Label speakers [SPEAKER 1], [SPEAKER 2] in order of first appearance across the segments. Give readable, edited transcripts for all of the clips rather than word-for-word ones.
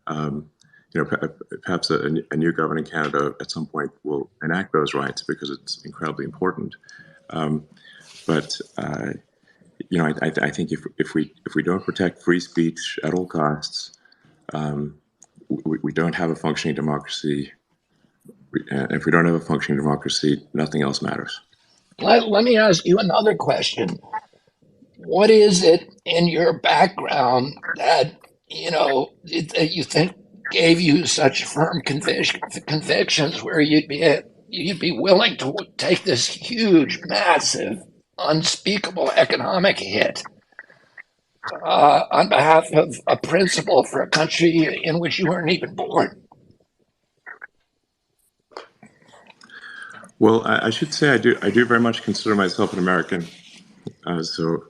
[SPEAKER 1] Um, Perhaps a new government in Canada at some point will enact those rights because it's incredibly important. Um, but I think if we don't protect free speech at all costs, we don't have a functioning democracy. And if we don't have a functioning democracy, nothing else matters.
[SPEAKER 2] Let me ask you another question. What is it in your background that that you think gave you such firm convictions where you'd be willing to take this huge, massive, unspeakable economic hit on behalf of a principle for a country in which you weren't even born?
[SPEAKER 1] Well, I should say I do very much consider myself an American. So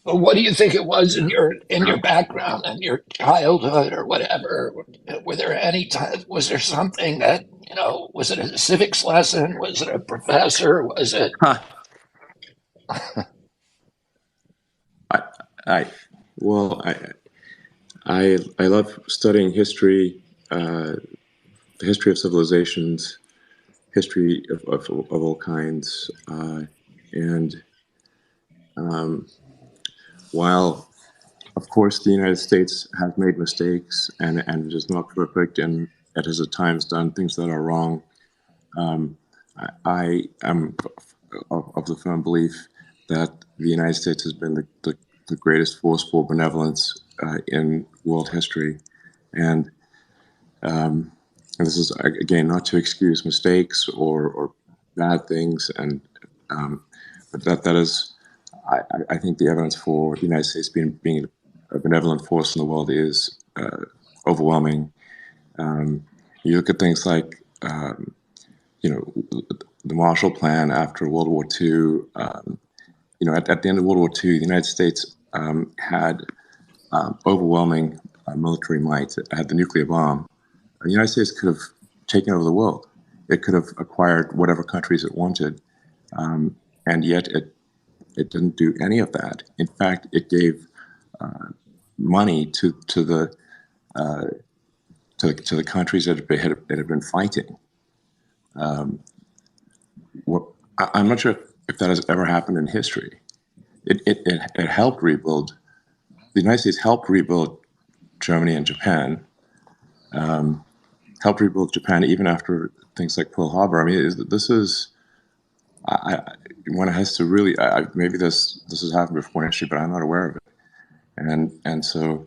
[SPEAKER 2] But what do you think it was in your background and your childhood or whatever? Were there any time? Was there something that Was it a civics lesson? Was it a professor? Was it?
[SPEAKER 1] Huh. I well I love studying history, the history of civilizations, history of all kinds, and while of course the United States has made mistakes and is not perfect and it has at times done things that are wrong, I am of the firm belief that the United States has been the greatest force for benevolence in world history. And, and this is, again, not to excuse mistakes or bad things, but that is, I think the evidence for the United States being a benevolent force in the world is overwhelming. You look at things like, the Marshall Plan after World War II. At the end of World War II, the United States had overwhelming military might. It had the nuclear bomb. The United States could have taken over the world. It could have acquired whatever countries it wanted, and yet it didn't do any of that. In fact, it gave money to the countries that had been fighting. I'm not sure if that has ever happened in history. It helped rebuild. The United States helped rebuild Germany and Japan. Helped rebuild Japan even after things like Pearl Harbor. I mean, this is one has to really. Maybe this has happened before in history, but I'm not aware of it. And so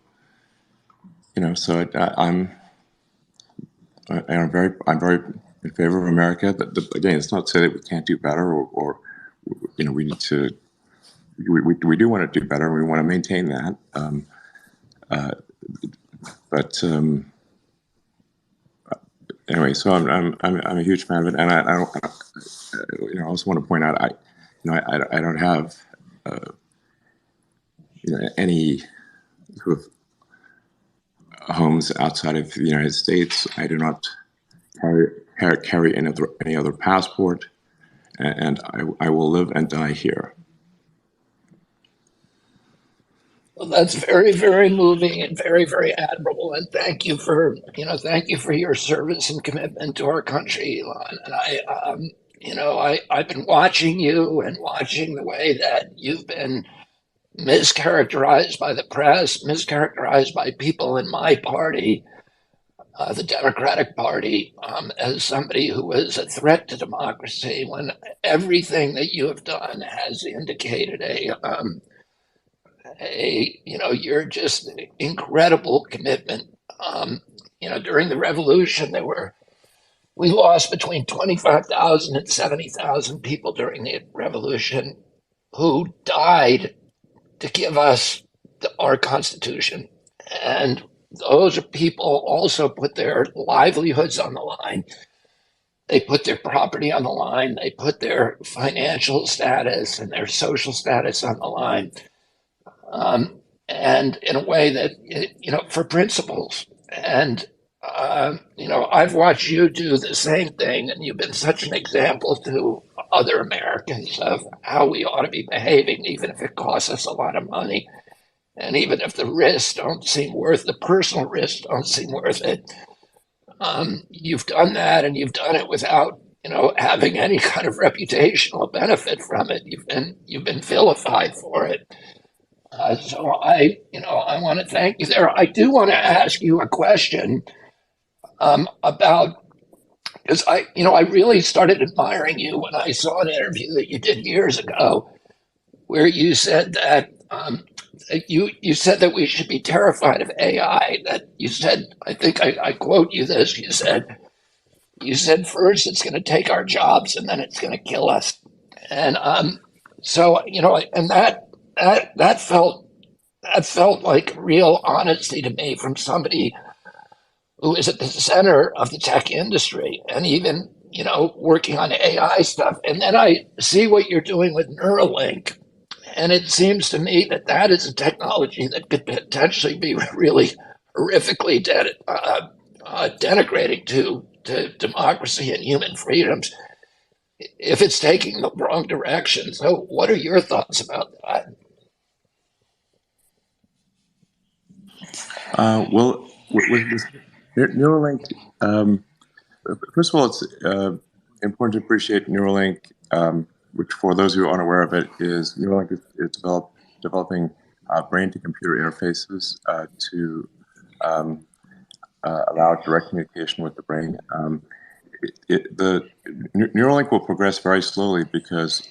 [SPEAKER 1] I'm very in favor of America. But again, it's not to say that we can't do better or we need to. We do want to do better. We want to maintain that. But anyway, so I'm a huge fan of it, and I don't. I also want to point out I don't have any sort of homes outside of the United States. I do not carry any other passport, and I will live and die here.
[SPEAKER 2] Well, that's very, very moving and very, very admirable. And thank you for your service and commitment to our country, Elon. And I've been watching you and watching the way that you've been mischaracterized by the press, mischaracterized by people in my party, the Democratic Party, as somebody who is a threat to democracy, when everything that you have done has indicated you're just incredible commitment. During the revolution, we lost between 25,000 and 70,000 people during the revolution who died to give us our Constitution. And those people also put their livelihoods on the line. They put their property on the line. They put their financial status and their social status on the line. And in a way that, for principles. And I've watched you do the same thing, and you've been such an example to other Americans of how we ought to be behaving, even if it costs us a lot of money, and even if the risks don't seem worth the personal risks don't seem worth it. You've done that, and you've done it without, having any kind of reputational benefit from it. You've been vilified for it. So I want to thank you there. I do want to ask you a question about because I really started admiring you when I saw an interview that you did years ago, where you said that you said that we should be terrified of AI. That you said, I think I quote you this. You said first it's going to take our jobs and then it's going to kill us, and so and that felt like real honesty to me from somebody who is at the center of the tech industry and even, working on AI stuff. And then I see what you're doing with Neuralink. And it seems to me that that is a technology that could potentially be really horrifically denigrating to democracy and human freedoms if it's taking the wrong direction. So, what are your thoughts about that?
[SPEAKER 1] Well, with Neuralink, first of all, it's important to appreciate Neuralink, which for those who are unaware of it, is Neuralink is developing brain-to-computer interfaces to allow direct communication with the brain. The Neuralink will progress very slowly because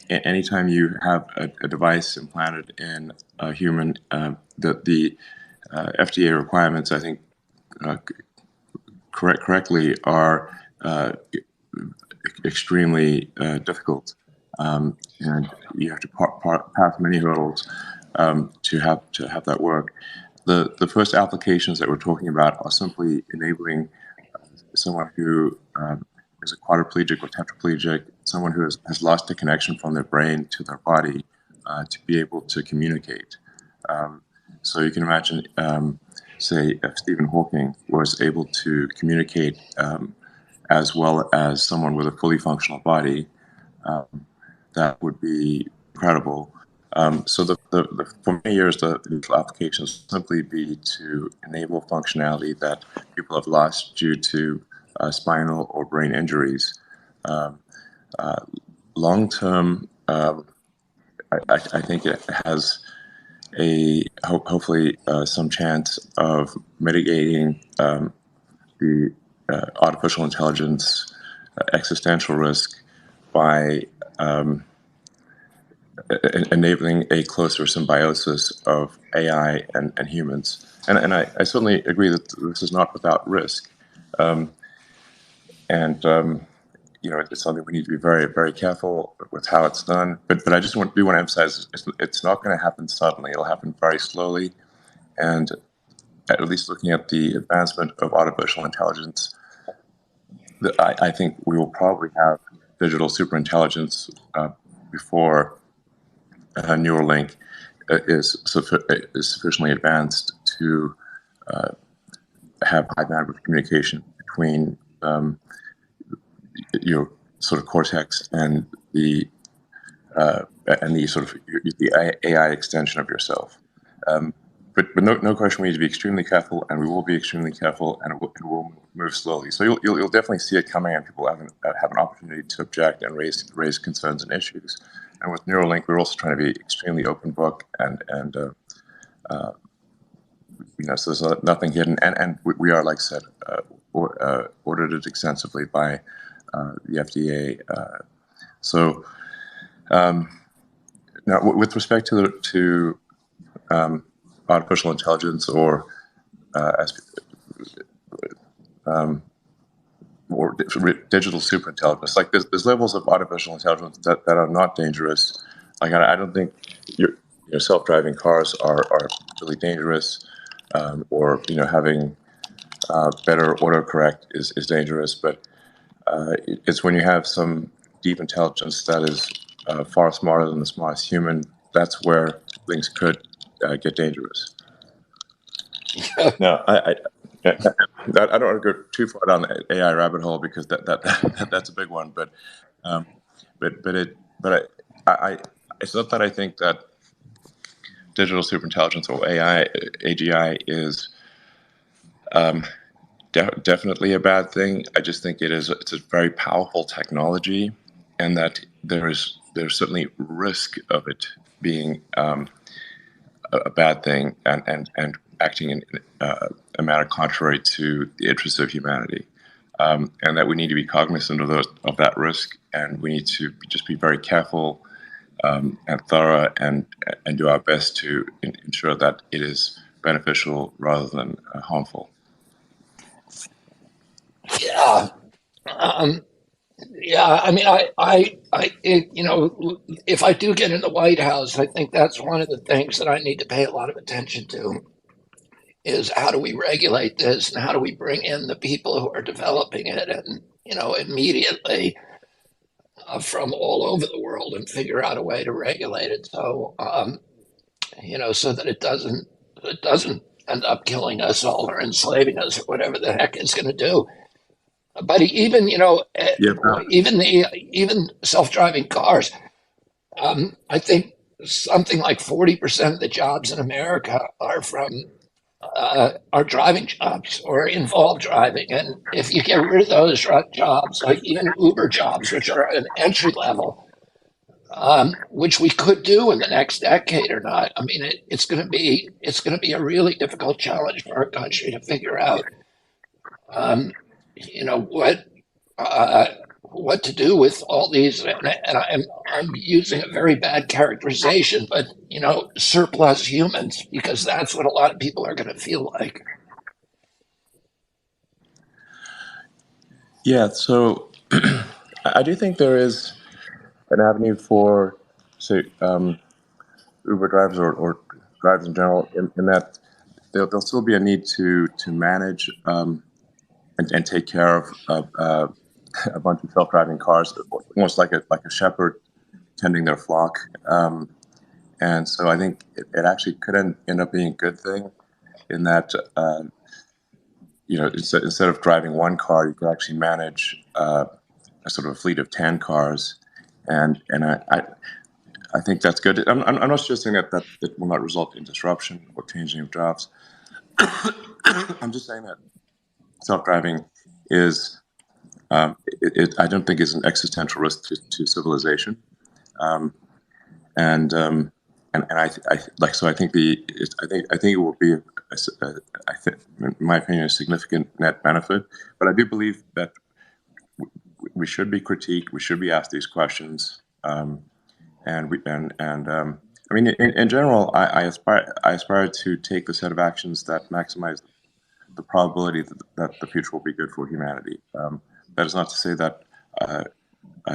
[SPEAKER 1] anytime you have a device implanted in a human, the FDA requirements, I think, correctly, are extremely difficult, and you have to pass many hurdles to have that work. The first applications that we're talking about are simply enabling someone who is a quadriplegic or tetraplegic, someone who has lost the connection from their brain to their body, to be able to communicate. So you can imagine, say, if Stephen Hawking was able to communicate as well as someone with a fully functional body, that would be incredible. So for many years, the applications simply be to enable functionality that people have lost due to spinal or brain injuries. Long term, I think it has hopefully some chance of mitigating the artificial intelligence existential risk by enabling a closer symbiosis of AI and humans. And I certainly agree that this is not without risk. It's something we need to be very, very careful with how it's done. But I just do want to emphasize it's not going to happen suddenly. It'll happen very slowly. And at least looking at the advancement of artificial intelligence, I think we will probably have digital superintelligence before Neuralink is sufficiently advanced to have high bandwidth communication between your sort of cortex and the sort of the AI extension of yourself. But no question, we need to be extremely careful, and we will be extremely careful, and it will move slowly. So you'll definitely see it coming, and people have an opportunity to object and raise concerns and issues. And with Neuralink, we're also trying to be extremely open book, and so there's nothing hidden, and we are, like I said, ordered it extensively by the FDA. So now, with respect to artificial intelligence or digital superintelligence, like there's levels of artificial intelligence that are not dangerous. Like I don't think your self-driving cars are really dangerous, or having better autocorrect is dangerous. But it's when you have some deep intelligence that is far smarter than the smartest human, that's where things could get dangerous. No, Yeah, I don't want to go too far down the AI rabbit hole because that's a big one. Um, but it's not that I think that digital superintelligence or AI AGI is definitely a bad thing. I just think it's a very powerful technology, and that there's certainly risk of it being a bad thing and acting in a manner contrary to the interests of humanity. And that we need to be cognizant of that risk, and we need to just be very careful and thorough, and do our best to ensure that it is beneficial rather than harmful.
[SPEAKER 2] Yeah. Um, yeah. I mean, if I do get in the White House, I think that's one of the things that I need to pay a lot of attention to is how do we regulate this and how do we bring in the people who are developing it and, immediately from all over the world and figure out a way to regulate it. So, so that it doesn't end up killing us all or enslaving us or whatever the heck it's going to do. But even
[SPEAKER 1] Yeah.
[SPEAKER 2] even self-driving cars, I think something like 40% of the jobs in America are driving jobs or involve driving. And if you get rid of those jobs, like even Uber jobs, which are an entry level, which we could do in the next decade or not. I mean, it's going to be a really difficult challenge for our country to figure out, um, you know, what uh, what to do with all these. And I'm using a very bad characterization, but surplus humans, because that's what a lot of people are going to feel like.
[SPEAKER 1] Yeah. So I do think there is an avenue for, say, Uber drivers or drivers in general, in that there'll still be a need to manage and take care of a bunch of self-driving cars, almost like a shepherd tending their flock. And so I think it actually could end up being a good thing, in that instead of driving one car, you could actually manage a sort of a fleet of 10 cars, and I think that's good. I'm not suggesting that it will not result in disruption or changing of jobs. I'm just saying that self-driving is, I don't think, is an existential risk to civilization. Um, and so I think I think it will be I think, in my opinion, a significant net benefit. But I do believe that we should be critiqued. We should be asked these questions. I mean, in general, I aspire to take the set of actions that maximize the probability that the future will be good for humanity. That is not to say that I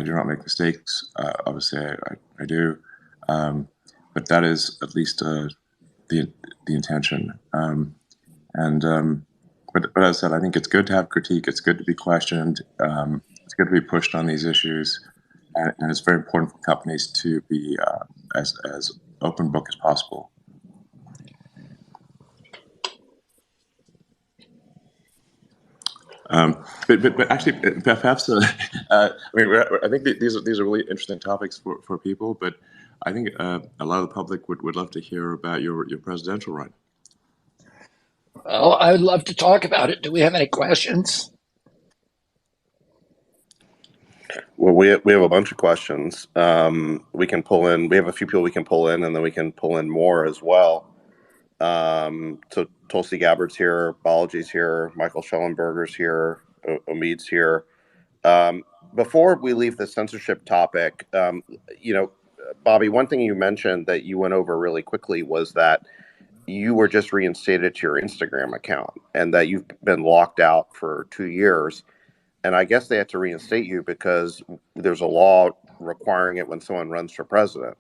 [SPEAKER 1] do not make mistakes. Obviously, I do, but that is at least the intention. And but as I said, I think it's good to have critique. It's good to be questioned. It's good to be pushed on these issues, and it's very important for companies to be as open book as possible. But actually, perhaps I mean, I think these are really interesting topics for people. But I think a lot of the public would love to hear about your presidential run.
[SPEAKER 2] Well, I would love to talk about it. Do we have any questions?
[SPEAKER 3] Well, we have a bunch of questions. We can pull in. We have a few people we can pull in, and then we can pull in more as well. So Tulsi Gabbard's here, Balaji's here, Michael Schellenberger's here, Omid's here. Before we leave the censorship topic, Bobby, one thing you mentioned that you went over really quickly was that you were just reinstated to your Instagram account and that you've been locked out for 2 years. And I guess they had to reinstate you because there's a law requiring it when someone runs for president.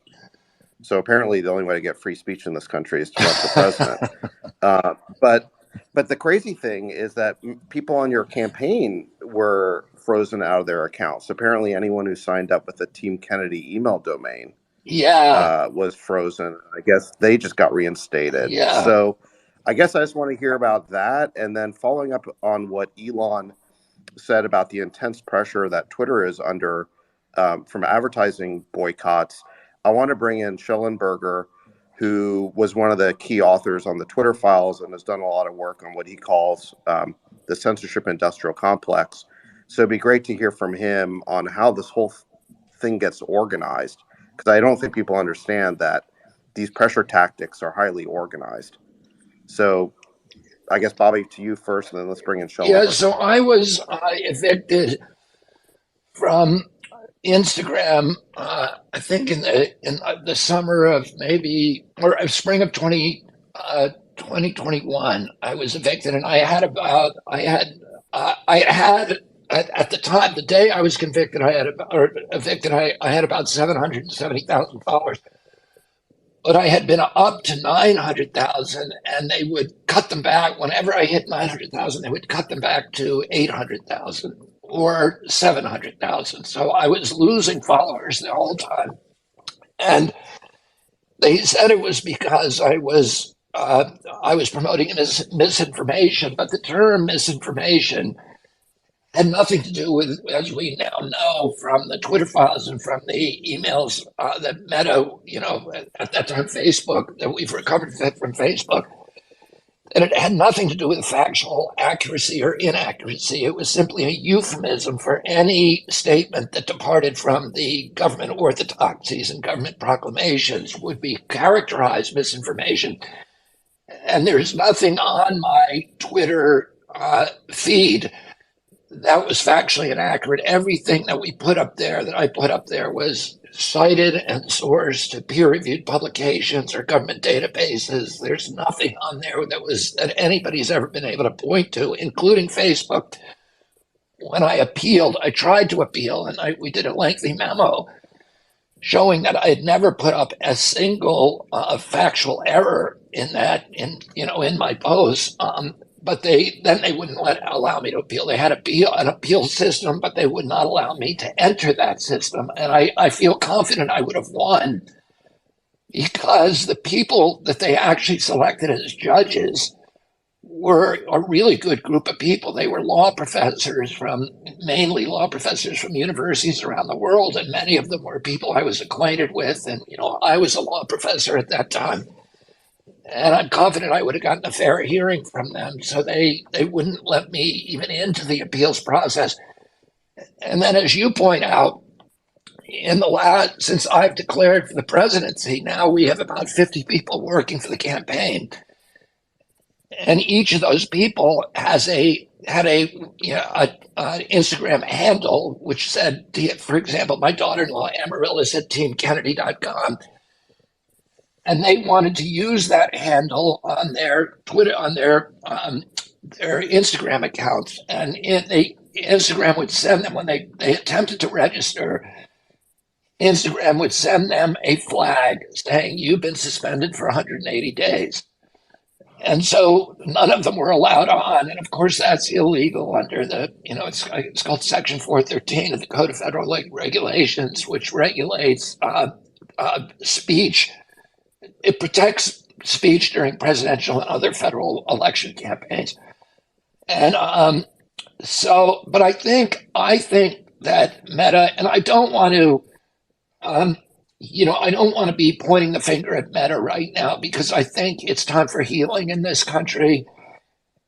[SPEAKER 3] So apparently the only way to get free speech in this country is to run for president. But the crazy thing is that people on your campaign were frozen out of their accounts. Apparently anyone who signed up with the Team Kennedy email domain was frozen. I guess they just got reinstated.
[SPEAKER 2] Yeah.
[SPEAKER 3] So I guess I just want to hear about that. And then following up on what Elon said about the intense pressure that Twitter is under from advertising boycotts, I want to bring in Schellenberger, who was one of the key authors on the Twitter files and has done a lot of work on what he calls the censorship industrial complex. So it'd be great to hear from him on how this whole thing gets organized, because I don't think people understand that these pressure tactics are highly organized. So I guess, Bobby, to you first, and then let's bring in Schellenberger.
[SPEAKER 2] Yeah, so I was evicted from Instagram, I think in the summer of spring of 2021, I was evicted, and I had at the time, the day I was convicted, I had about $770,000. But I had been up to 900,000, and they would cut them back whenever I hit 900,000. They would cut them back to 800,000 or 700,000. So I was losing followers the whole time, and they said it was because I was promoting misinformation. But the term misinformation had nothing to do with, as we now know from the Twitter files and from the emails that Meta, at that time Facebook, that we've recovered from Facebook, and it had nothing to do with factual accuracy or inaccuracy. It was simply a euphemism for any statement that departed from the government orthodoxies and government proclamations would be characterized misinformation. And there's nothing on my Twitter feed that was factually inaccurate. Everything that I put up there was cited and sourced to peer-reviewed publications or government databases. There's nothing on there that anybody's ever been able to point to, including Facebook. When I appealed, I tried to appeal, and we did a lengthy memo showing that I had never put up a single factual error in my post. But they wouldn't allow me to appeal. They had an appeal system, but they would not allow me to enter that system. And I feel confident I would have won, because the people that they actually selected as judges were a really good group of people. They were mainly law professors from universities around the world, and many of them were people I was acquainted with. And, I was a law professor at that time. And I'm confident I would have gotten a fair hearing from them. So they wouldn't let me even into the appeals process. And then, as you point out, since I've declared for the presidency, now we have about 50 people working for the campaign. And each of those people had an Instagram handle which said, for example, my daughter-in-law Amarilla said teamkennedy.com. And they wanted to use that handle on their Twitter, on their Instagram accounts. And Instagram would send them, when they attempted to register, Instagram would send them a flag saying, "You've been suspended for 180 days." And so none of them were allowed on. And of course, that's illegal under it's called Section 413 of the Code of Federal Regulations, which regulates speech. It protects speech during presidential and other federal election campaigns. And but I think that Meta, and I don't want to, I don't want to be pointing the finger at Meta right now, because I think it's time for healing in this country.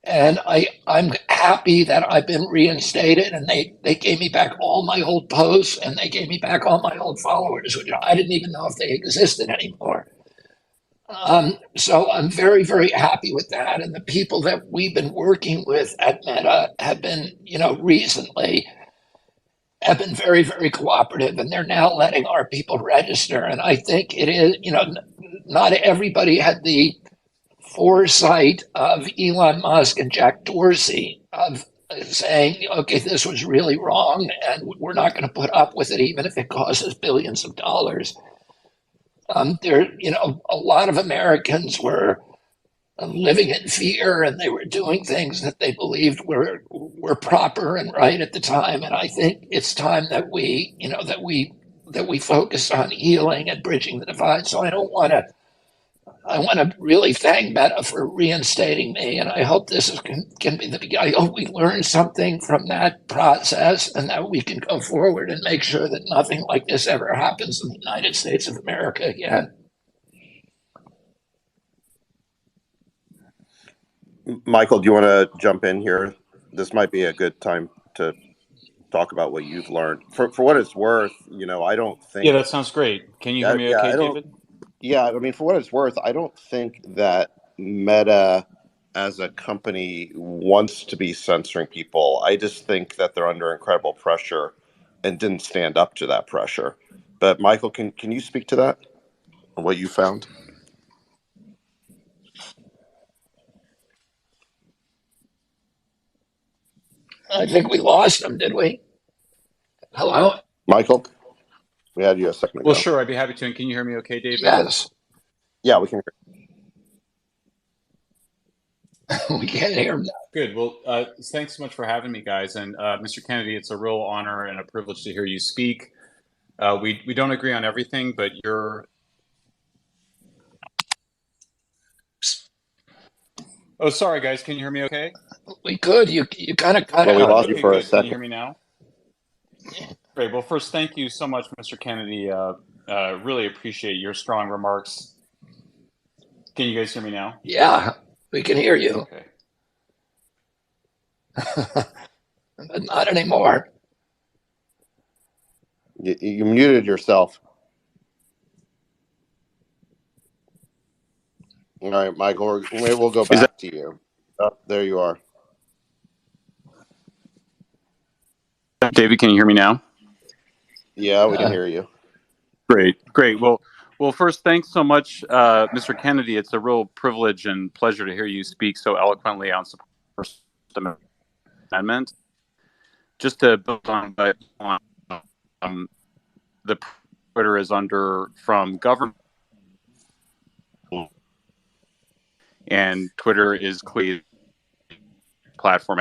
[SPEAKER 2] And I'm happy that I've been reinstated, and they gave me back all my old posts, and they gave me back all my old followers, which I didn't even know if they existed anymore. So I'm very, very happy with that. And the people that we've been working with at Meta have been, recently have been very, very cooperative, and they're now letting our people register. And I think it is, not everybody had the foresight of Elon Musk and Jack Dorsey of saying, okay, this was really wrong, and we're not going to put up with it, even if it costs us billions of dollars. A lot of Americans were living in fear, and they were doing things that they believed were proper and right at the time. And I think it's time that we focus on healing and bridging the divide. So I don't want to I want to really thank Meta for reinstating me, and I hope this can be the beginning. I hope we learn something from that process and that we can go forward and make sure that nothing like this ever happens in the United States of America again.
[SPEAKER 3] Michael, do you want to jump in here? This might be a good time to talk about what you've learned. For what it's worth, I don't think.
[SPEAKER 4] Yeah, that sounds great. Can you hear me okay, David?
[SPEAKER 3] Yeah, I mean, for what it's worth, I don't think that Meta as a company wants to be censoring people. I just think that they're under incredible pressure and didn't stand up to that pressure. But Michael, can you speak to that? What you found?
[SPEAKER 2] I think we lost him, did we? Hello?
[SPEAKER 3] Michael? We had you a second ago.
[SPEAKER 4] Well, sure, I'd be happy to. And can you hear me okay, David?
[SPEAKER 2] Yes.
[SPEAKER 3] Yeah, we can hear.
[SPEAKER 2] We can't hear him now.
[SPEAKER 4] Good. Well, thanks so much for having me, guys. And Mr. Kennedy, it's a real honor and a privilege to hear you speak. We don't agree on everything, but you're... Oh, sorry, guys. Can you hear me okay?
[SPEAKER 2] We could. You kind of cut out.
[SPEAKER 3] We lost you for a second.
[SPEAKER 4] Can you hear me now? Great. Well, first, thank you so much, Mr. Kennedy. Really appreciate your strong remarks. Can you guys hear me now?
[SPEAKER 2] Yeah, we can hear you.
[SPEAKER 4] Okay.
[SPEAKER 2] But not anymore.
[SPEAKER 3] You muted yourself. All right, Michael, we'll go back to you. Oh, there you are.
[SPEAKER 4] David, can you hear me now?
[SPEAKER 3] Yeah, we can hear you.
[SPEAKER 4] Great. Well, first, thanks so much, Mr. Kennedy. It's a real privilege and pleasure to hear you speak so eloquently on support for the First Amendment. Just to build on the Twitter is under from government, and Twitter is clearly a platform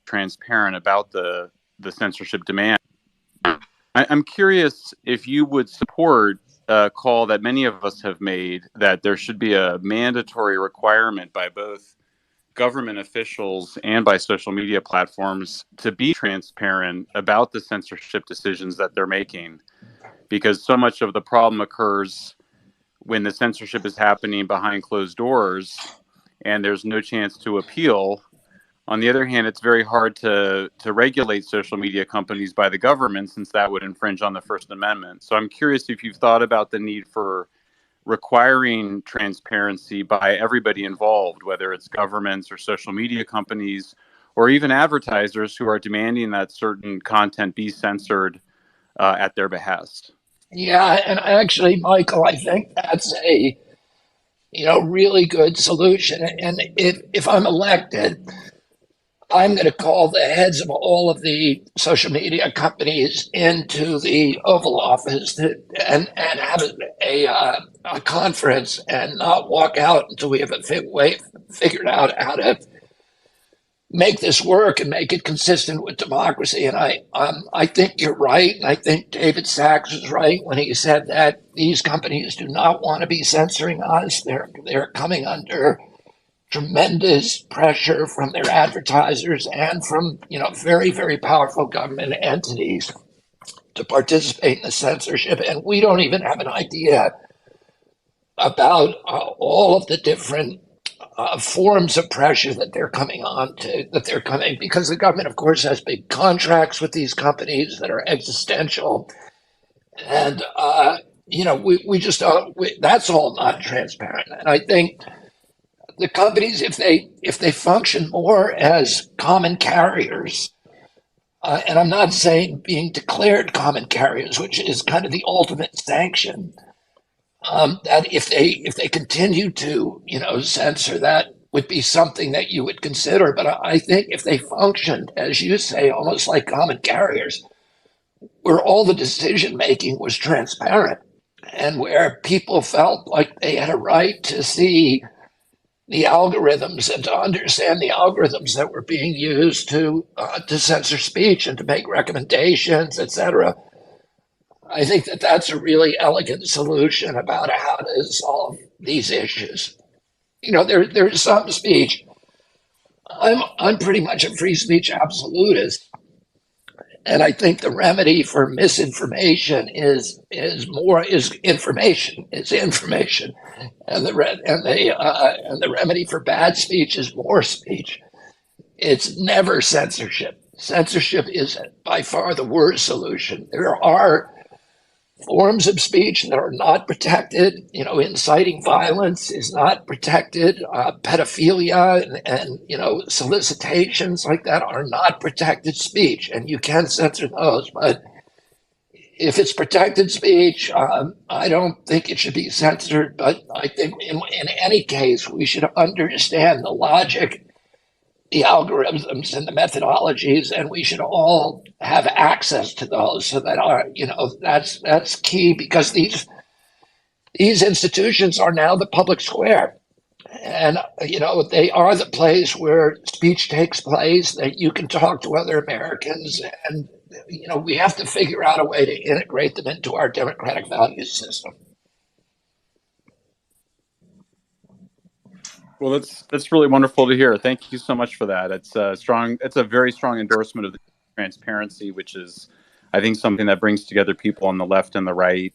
[SPEAKER 4] transparent about the censorship demand. I'm curious if you would support a call that many of us have made that there should be a mandatory requirement by both government officials and by social media platforms to be transparent about the censorship decisions that they're making, because so much of the problem occurs when the censorship is happening behind closed doors and there's no chance to appeal. On the other hand, it's very hard to regulate social media companies by the government, since that would infringe on the First Amendment. So I'm curious if you've thought about the need for requiring transparency by everybody involved, whether it's governments or social media companies, or even advertisers who are demanding that certain content be censored at their behest.
[SPEAKER 2] Yeah, and actually, Michael, I think that's a really good solution. And if I'm elected, I'm going to call the heads of all of the social media companies into the Oval Office and have a conference and not walk out until we have figured out how to make this work and make it consistent with democracy. And I think you're right. And I think David Sachs was right when he said that these companies do not want to be censoring us. They're coming under tremendous pressure from their advertisers and from very, very powerful government entities to participate in the censorship. And we don't even have an idea about all of the different forms of pressure that they're coming because the government, of course, has big contracts with these companies that are existential. And we just don't. That's all not transparent. And I think the companies, if they function more as common carriers, and I'm not saying being declared common carriers, which is kind of the ultimate sanction, that if they continue to censor, that would be something that you would consider. But I think if they functioned, as you say, almost like common carriers, where all the decision making was transparent and where people felt like they had a right to see the algorithms and to understand the algorithms that were being used to censor speech and to make recommendations, etc. I think that that's a really elegant solution about how to solve these issues. There's some speech. I'm pretty much a free speech absolutist, and I think the remedy for misinformation is information. It's information, and the remedy for bad speech is more speech. It's never censorship. Censorship is by far the worst solution. There are forms of speech that are not protected. Inciting violence is not protected. Pedophilia and solicitations like that are not protected speech, and you can censor those. But if it's protected speech, I don't think it should be censored. But I think in any case, we should understand the logic, the algorithms, and the methodologies, and we should all have access to those, so that that's key, because these institutions are now the public square, and they are the place where speech takes place, that you can talk to other Americans, and we have to figure out a way to integrate them into our democratic value system.
[SPEAKER 4] Well, that's really wonderful to hear. Thank you so much for that. It's a very strong endorsement of the transparency, which is, I think, something that brings together people on the left and the right.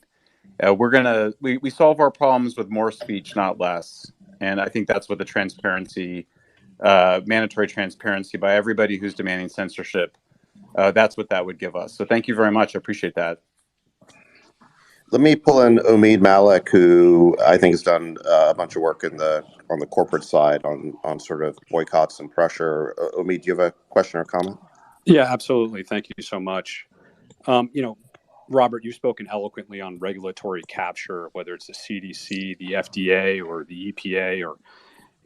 [SPEAKER 4] We solve our problems with more speech, not less. And I think that's what the transparency, mandatory transparency by everybody who's demanding censorship, that's what that would give us. So thank you very much. I appreciate that.
[SPEAKER 3] Let me pull in Omid Malik, who I think has done a bunch of work on the corporate side on sort of boycotts and pressure. Omid, do you have a question or comment?
[SPEAKER 5] Yeah, absolutely. Thank you so much. Robert, you've spoken eloquently on regulatory capture, whether it's the CDC, the FDA, or the EPA, or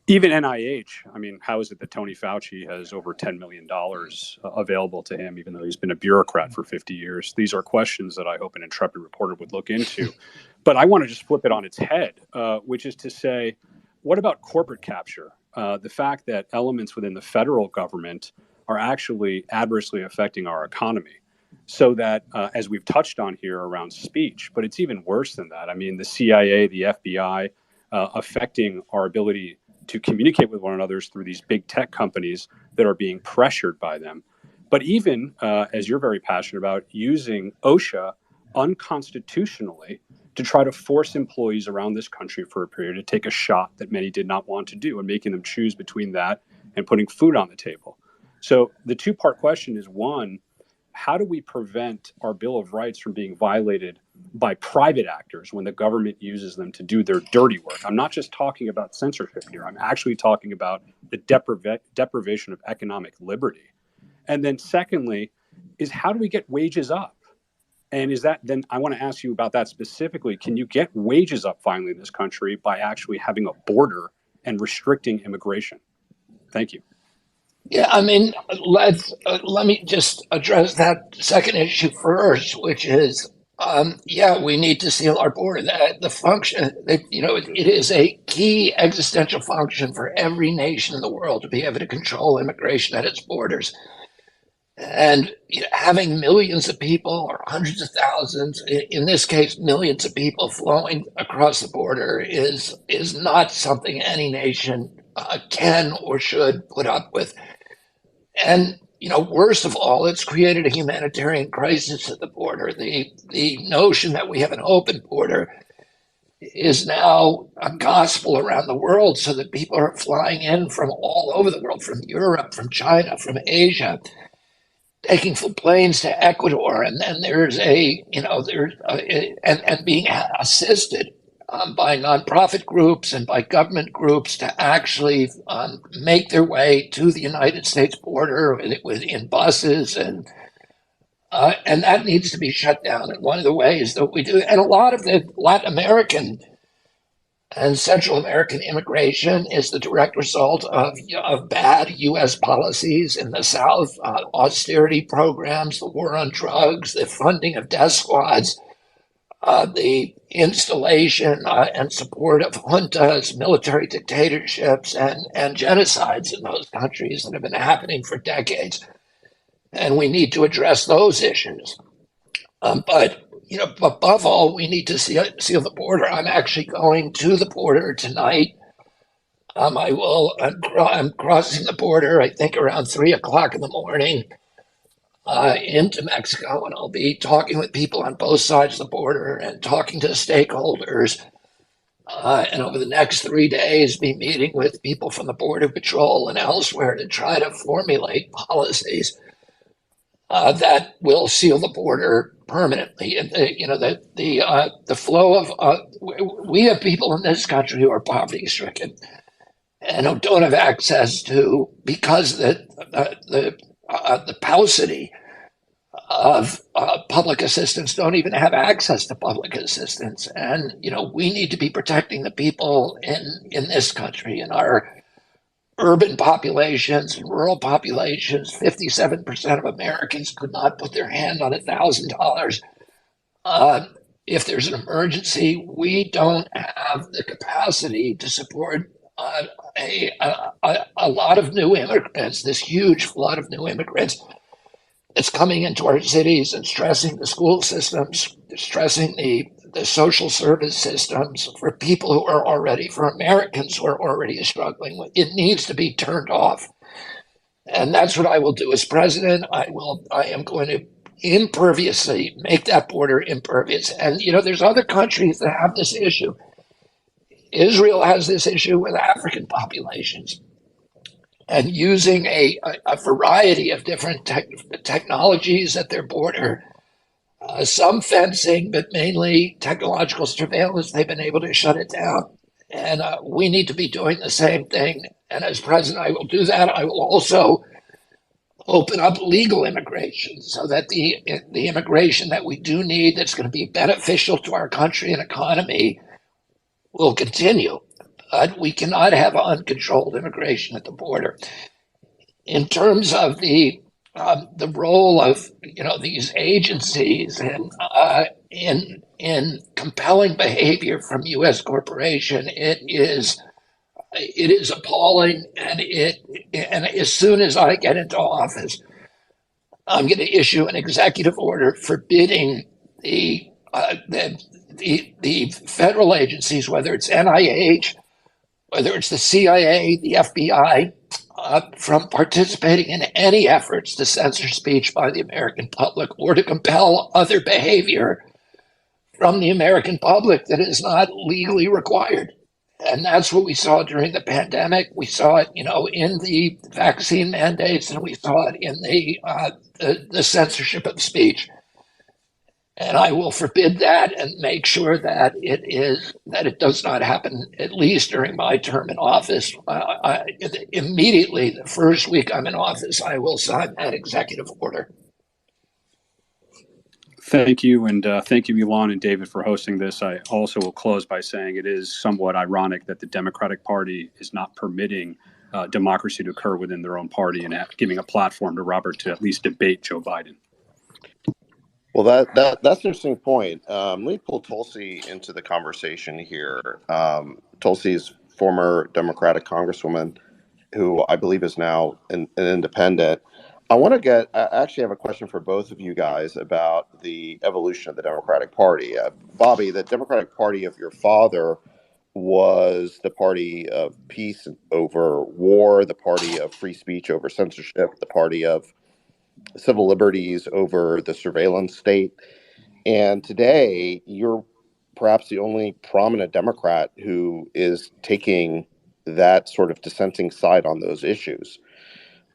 [SPEAKER 5] even NIH. I mean, how is it that Tony Fauci has over $10 million available to him, even though he's been a bureaucrat for 50 years? These are questions that I hope an intrepid reporter would look into. But I want to just flip it on its head, which is to say, what about corporate capture? The fact that elements within the federal government are actually adversely affecting our economy. So that, as we've touched on here around speech, but it's even worse than that. I mean, the CIA, the FBI, affecting our ability to communicate with one another through these big tech companies that are being pressured by them. But even, as you're very passionate about, using OSHA unconstitutionally to try to force employees around this country for a period to take a shot that many did not want to do, and making them choose between that and putting food on the table. So the two-part question is, one, how do we prevent our Bill of Rights from being violated by private actors when the government uses them to do their dirty work? I'm not just talking about censorship here. I'm actually talking about the deprivation of economic liberty. And then secondly, is how do we get wages up? And is that, then I want to ask you about that specifically. Can you get wages up finally in this country by actually having a border and immigration? Thank you.
[SPEAKER 2] Yeah, I mean, let me just address that second issue first, which is, we need to seal our border. The function, it is a key existential function for every nation in the world to be able to control immigration at its borders. And having millions of people, or hundreds of thousands, in this case, millions of people flowing across the border is not something any nation can or should put up with. And worst of all, it's created a humanitarian crisis at the border. The notion that we have an open border is now a gospel around the world, so that people are flying in from all over the world, from Europe, from China, from Asia, taking full planes to Ecuador, and then there's and being assisted by nonprofit groups and by government groups to actually make their way to the United States border in buses, and that needs to be shut down. And one of the ways that we do, and a lot of the Latin American and Central American immigration is the direct result of bad U.S. policies in the South, austerity programs, the war on drugs, the funding of death squads, the installation and support of juntas, military dictatorships, and genocides in those countries that have been happening for decades. And we need to address those issues. But above all, we need to seal the border. I'm actually going to the border tonight. I'm crossing the border, I think around 3 o'clock in the morning, into Mexico, and I'll be talking with people on both sides of the border and talking to stakeholders. And over the next 3 days, be meeting with people from the Border Patrol and elsewhere to try to formulate policies that will seal the border permanently. And the flow of we have people in this country who are poverty stricken and who don't have access to, because the paucity of public assistance, don't even have access to public assistance. And we need to be protecting the people in this country, in our urban populations and rural populations. 57% of Americans could not put their hand on $1,000 if there's an emergency. We don't have the capacity to support a lot of new immigrants, this huge flood of new immigrants that's coming into our cities and stressing the school systems, stressing the social service systems for people who are already, for Americans who are already struggling with. It needs to be turned off. And that's what I will do as president. I am going to imperviously make that border impervious. And, there's other countries that have this issue. Israel has this issue with African populations, and using a variety of different technologies at their border, some fencing, but mainly technological surveillance, they've been able to shut it down. And we need to be doing the same thing. And as president, I will do that. I will also open up legal immigration so that the immigration that we do need, that's going to be beneficial to our country and economy, will continue. But we cannot have uncontrolled immigration at the border. In terms of the role of these agencies in compelling behavior from U.S. corporation, it is appalling. And as soon as I get into office, I'm going to issue an executive order forbidding the federal agencies, whether it's NIH, whether it's the CIA, the FBI, from participating in any efforts to censor speech by the American public or to compel other behavior from the American public that is not legally required. And that's what we saw during the pandemic. We saw it, in the vaccine mandates, and we saw it in the censorship of speech. And I will forbid that and make sure that it does not happen, at least during my term in office. Immediately, the first week I'm in office, I will sign that executive order.
[SPEAKER 5] Thank you, and thank you, Elon and David, for hosting this. I also will close by saying it is somewhat ironic that the Democratic Party is not permitting democracy to occur within their own party and giving a platform to Robert to at least debate Joe Biden.
[SPEAKER 3] Well, that's an interesting point. Let me pull Tulsi into the conversation here. Tulsi's former Democratic Congresswoman, who I believe is now an independent. I actually have a question for both of you guys about the evolution of the Democratic Party. Bobby, the Democratic Party of your father was the party of peace over war, the party of free speech over censorship, the party of civil liberties over the surveillance state. And today, you're perhaps the only prominent Democrat who is taking that sort of dissenting side on those issues.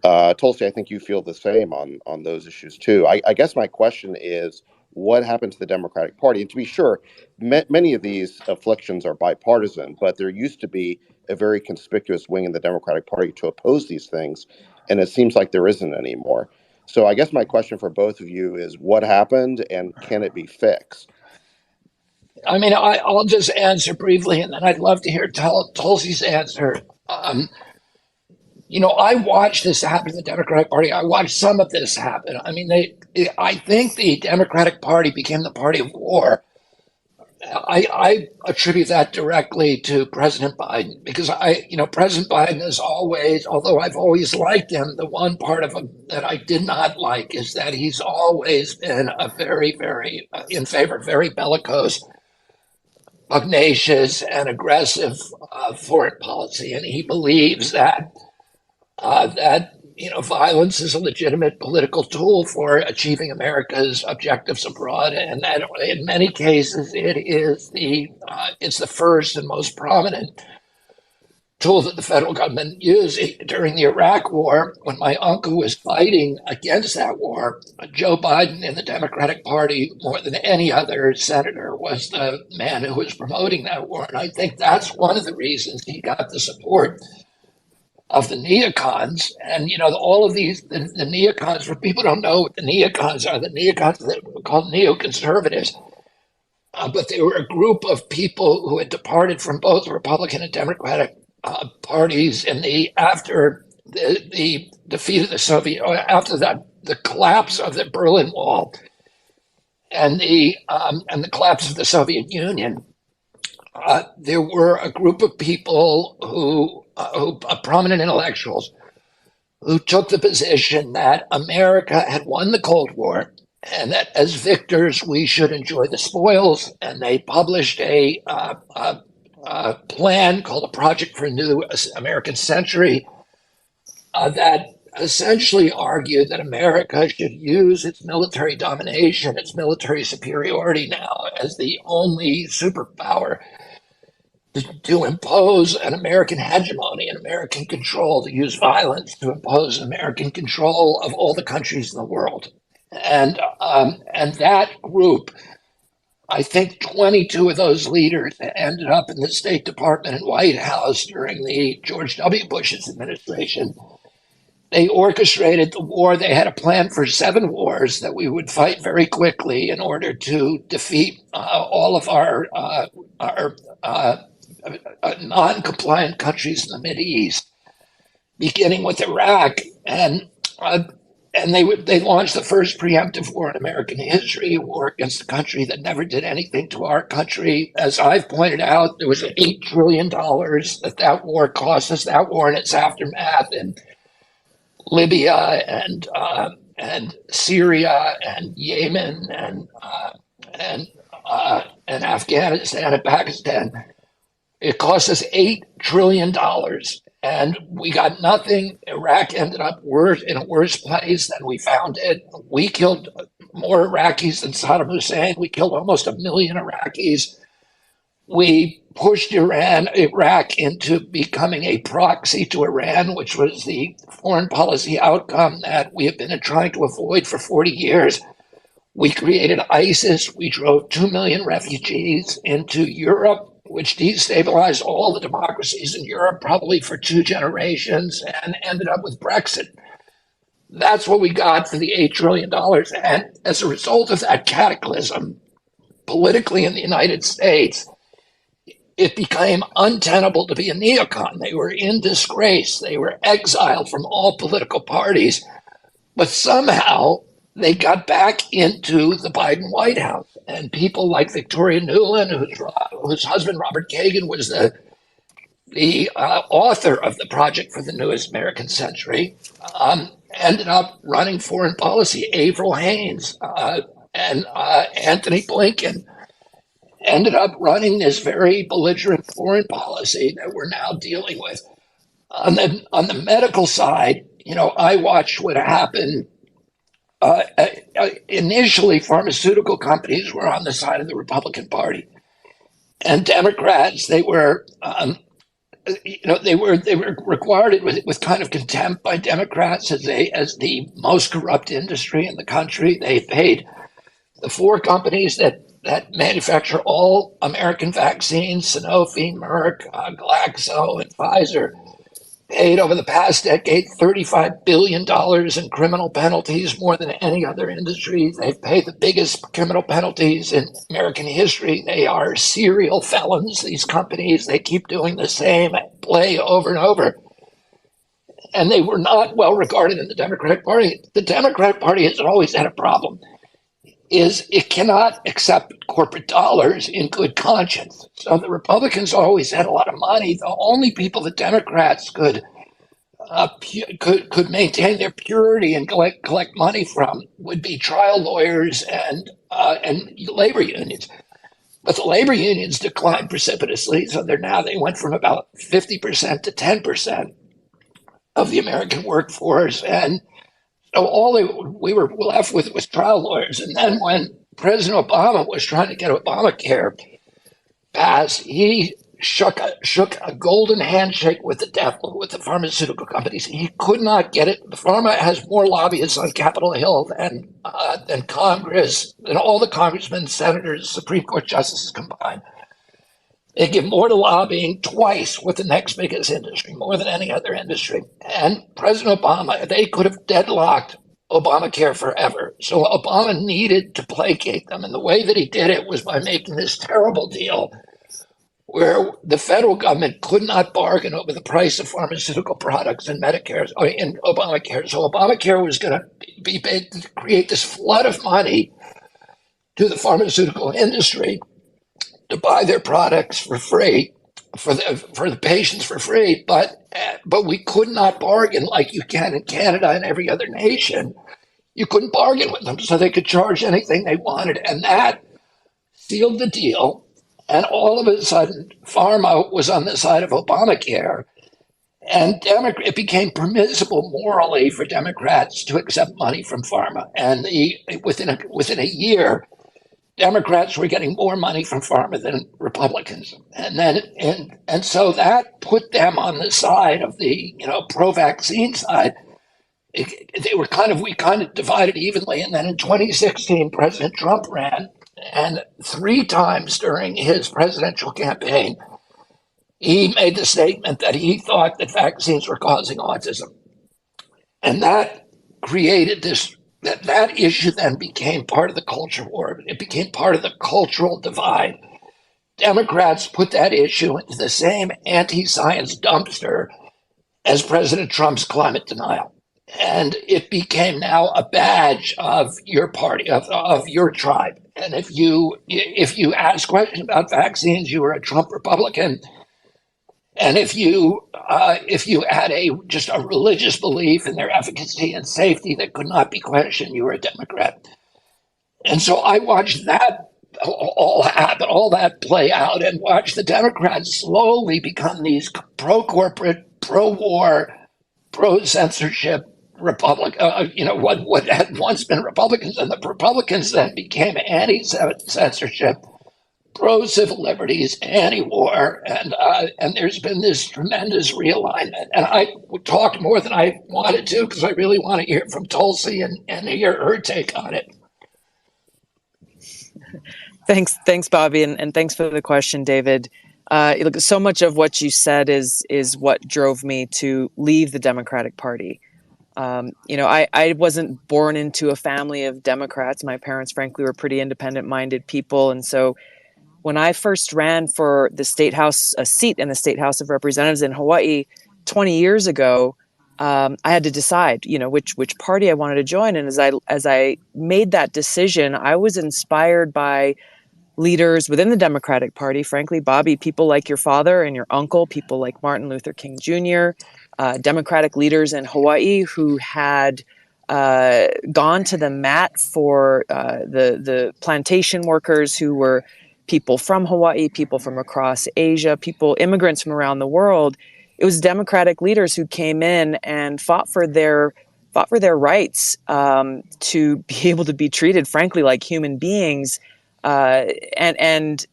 [SPEAKER 3] Tulsi, I think you feel the same on those issues too. I guess my question is, what happened to the Democratic Party? And to be sure, many of these afflictions are bipartisan, but there used to be a very conspicuous wing in the Democratic Party to oppose these things, and it seems like there isn't anymore. So I guess my question for both of you is, what happened and can it be fixed?
[SPEAKER 2] I mean, I'll just answer briefly, and then I'd love to hear Tulsi's answer. I watched this happen in the Democratic Party. I watched some of this happen. I mean, I think the Democratic Party became the party of war. I attribute that directly to President Biden because President Biden is always, although I've always liked him, the one part of him that I did not like is that he's always been a very, very in favor, very bellicose, pugnacious, and aggressive foreign policy, and he believes that violence is a legitimate political tool for achieving America's objectives abroad, and that in many cases it's the first and most prominent tool that the federal government used during the Iraq War. When my uncle was fighting against that war, Joe Biden in the Democratic Party, more than any other senator, was the man who was promoting that war, and I think that's one of the reasons he got the support of the neocons. And all of these the neocons, for people who don't know what the neocons are that were called neoconservatives, but they were a group of people who had departed from both Republican and Democratic parties after the defeat of the Soviet, after the collapse of the Berlin Wall and the collapse of the Soviet Union. There were a group of people who prominent intellectuals who took the position that America had won the Cold War and that as victors we should enjoy the spoils, and they published a plan called a Project for a New American Century that essentially argued that America should use its military domination, its military superiority now as the only superpower to impose an American hegemony, an American control, to use violence to impose an American control of all the countries in the world. And that group, I think 22 of those leaders ended up in the State Department and White House during the George W. Bush's administration. They orchestrated the war. They had a plan for 7 wars that we would fight very quickly in order to defeat all of our non-compliant countries in the Mideast, beginning with Iraq, and they launched the first preemptive war in American history, a war against a country that never did anything to our country. As I've pointed out, there was $8 trillion that war cost us, that war and its aftermath in Libya and Syria and Yemen and Afghanistan and Pakistan. It cost us $8 trillion, and we got nothing. Iraq ended up in a worse place than we found it. We killed more Iraqis than Saddam Hussein. We killed almost 1 million Iraqis. We pushed Iraq into becoming a proxy to Iran, which was the foreign policy outcome that we have been trying to avoid for 40 years. We created ISIS. We drove 2 million refugees into Europe, which destabilized all the democracies in Europe probably for 2 generations and ended up with Brexit. That's what we got for the $8 trillion. And as a result of that cataclysm, politically in the United States, it became untenable to be a neocon. They were in disgrace. They were exiled from all political parties. But somehow they got back into the Biden White House. And people like Victoria Nuland, whose husband Robert Kagan was the author of the Project for the Newest American Century, ended up running foreign policy. Avril Haines and Anthony Blinken ended up running this very belligerent foreign policy that we're now dealing with. On the medical side, I watched what happened. Initially, pharmaceutical companies were on the side of the Republican Party, and Democrats, they were regarded with kind of contempt by Democrats as the most corrupt industry in the country. They paid the 4 companies that manufacture all American vaccines, Sanofi, Merck, Glaxo, and Pfizer, paid over the past decade $35 billion in criminal penalties, more than any other industry. They've paid the biggest criminal penalties in American history. They are serial felons, these companies. They keep doing the same play over and over. And they were not well regarded in the Democratic Party. The Democratic Party has always had a problem. is it cannot accept corporate dollars in good conscience. So the Republicans always had a lot of money. The only people the Democrats could maintain their purity and collect money from would be trial lawyers and labor unions. But the labor unions declined precipitously, so they went from about 50% to 10% of the American workforce, and so we were left with was trial lawyers. And then when President Obama was trying to get Obamacare passed, he shook a golden handshake with the devil, with the pharmaceutical companies. He could not get it. The pharma has more lobbyists on Capitol Hill than Congress, than all the congressmen, senators, Supreme Court justices combined. They give more to lobbying twice with the next biggest industry, more than any other industry. And President Obama, they could have deadlocked Obamacare forever. So Obama needed to placate them. And the way that he did it was by making this terrible deal where the federal government could not bargain over the price of pharmaceutical products in Medicare or in Obamacare. So Obamacare was going to be made to create this flood of money to the pharmaceutical industry to buy their products for free for the patients for free, but we could not bargain like you can in Canada and every other nation. You couldn't bargain with them, so they could charge anything they wanted, and that sealed the deal. And all of a sudden, pharma was on the side of Obamacare, and it became permissible morally for Democrats to accept money from pharma. And within a year, Democrats were getting more money from pharma than Republicans, and so that put them on the side of the pro-vaccine side. We kind of divided evenly, and then in 2016, President Trump ran, and 3 times during his presidential campaign, he made the statement that he thought that vaccines were causing autism, and that created this. That issue then became part of the culture war. It became part of the cultural divide. Democrats put that issue into the same anti-science dumpster as President Trump's climate denial. And it became now a badge of your party, of your tribe. And if you ask questions about vaccines, you were a Trump Republican. And if you had just a religious belief in their efficacy and safety that could not be questioned, you were a Democrat. And so I watched that all happen, all that play out, and watched the Democrats slowly become these pro-corporate, pro-war, pro-censorship Republican. What had once been Republicans, and the Republicans then became anti-censorship, pro-civil liberties, anti-war, and there's been this tremendous realignment. And I talked more than I wanted to because I really want to hear from Tulsi and hear her take on it.
[SPEAKER 6] Thanks, Bobby, and thanks for the question, David. Look, so much of what you said is what drove me to leave the Democratic Party. I wasn't born into a family of Democrats. My parents, frankly, were pretty independent-minded people, and so when I first ran for the state house, a seat in the State House of Representatives in Hawaii 20 years ago, I had to decide, which party I wanted to join. And as I made that decision, I was inspired by leaders within the Democratic Party, frankly, Bobby, people like your father and your uncle, people like Martin Luther King Jr., Democratic leaders in Hawaii who had gone to the mat for the plantation workers who were people from Hawaii, people from across Asia, immigrants from around the world. It was Democratic leaders who came in and fought for their rights to be able to be treated, frankly, like human beings, and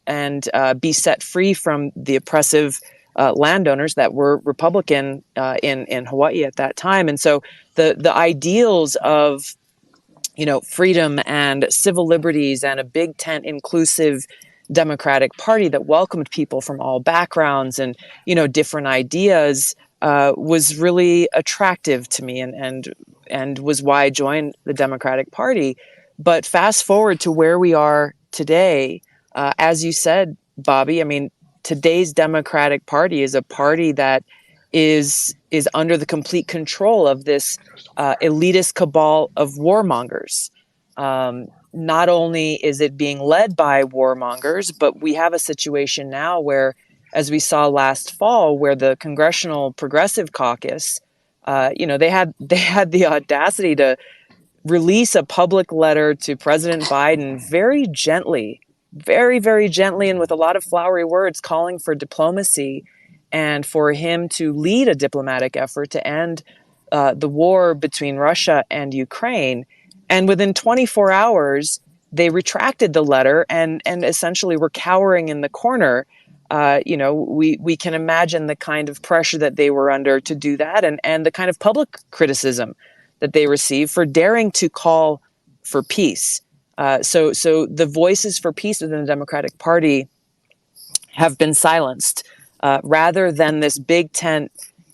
[SPEAKER 6] be set free from the oppressive landowners that were Republican in Hawaii at that time. And so the ideals of freedom and civil liberties and a big tent inclusive Democratic Party that welcomed people from all backgrounds and different ideas was really attractive to me and was why I joined the Democratic Party. But fast forward to where we are today, as you said, Bobby, I mean, today's Democratic Party is a party that is under the complete control of this elitist cabal of warmongers. not only is it being led by warmongers, but we have a situation now where, as we saw last fall, where the Congressional Progressive Caucus, they had the audacity to release a public letter to President Biden very gently, very, very gently, and with a lot of flowery words, calling for diplomacy and for him to lead a diplomatic effort to end the war between Russia and Ukraine. And within 24 hours, they retracted the letter and essentially were cowering in the corner. We can imagine the kind of pressure that they were under to do that, and the kind of public criticism that they received for daring to call for peace. So the voices for peace within the Democratic Party have been silenced. Rather than this big tent,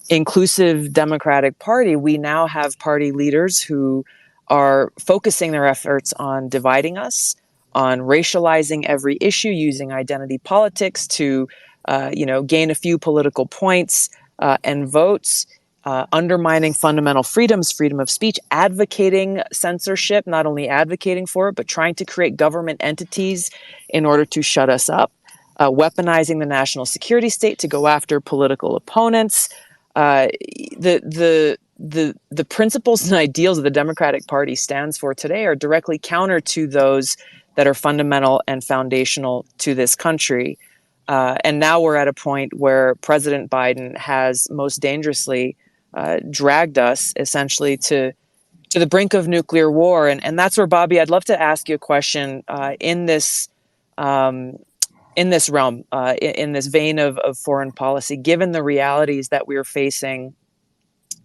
[SPEAKER 6] inclusive Democratic Party, we now have party leaders who are focusing their efforts on dividing us, on racializing every issue, using identity politics to, gain a few political points and votes, undermining fundamental freedoms, freedom of speech, advocating censorship, not only advocating for it, but trying to create government entities in order to shut us up, weaponizing the national security state to go after political opponents. The principles and ideals that the Democratic Party stands for today are directly counter to those that are fundamental and foundational to this country. And now we're at a point where President Biden has most dangerously dragged us essentially to the brink of nuclear war. And that's where, Bobby, I'd love to ask you a question in this realm, in this vein of foreign policy, given the realities that we're facing,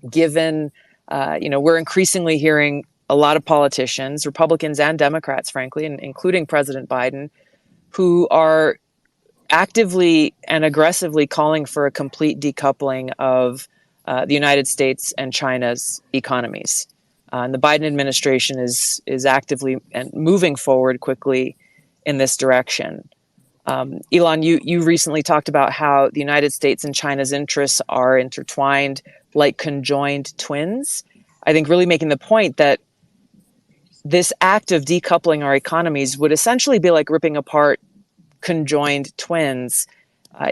[SPEAKER 6] given, we're increasingly hearing a lot of politicians, Republicans and Democrats, frankly, and including President Biden, who are actively and aggressively calling for a complete decoupling of the United States and China's economies. And the Biden administration is actively and moving forward quickly in this direction. Elon, you recently talked about how the United States and China's interests are intertwined like conjoined twins. I think really making the point that this act of decoupling our economies would essentially be like ripping apart conjoined twins,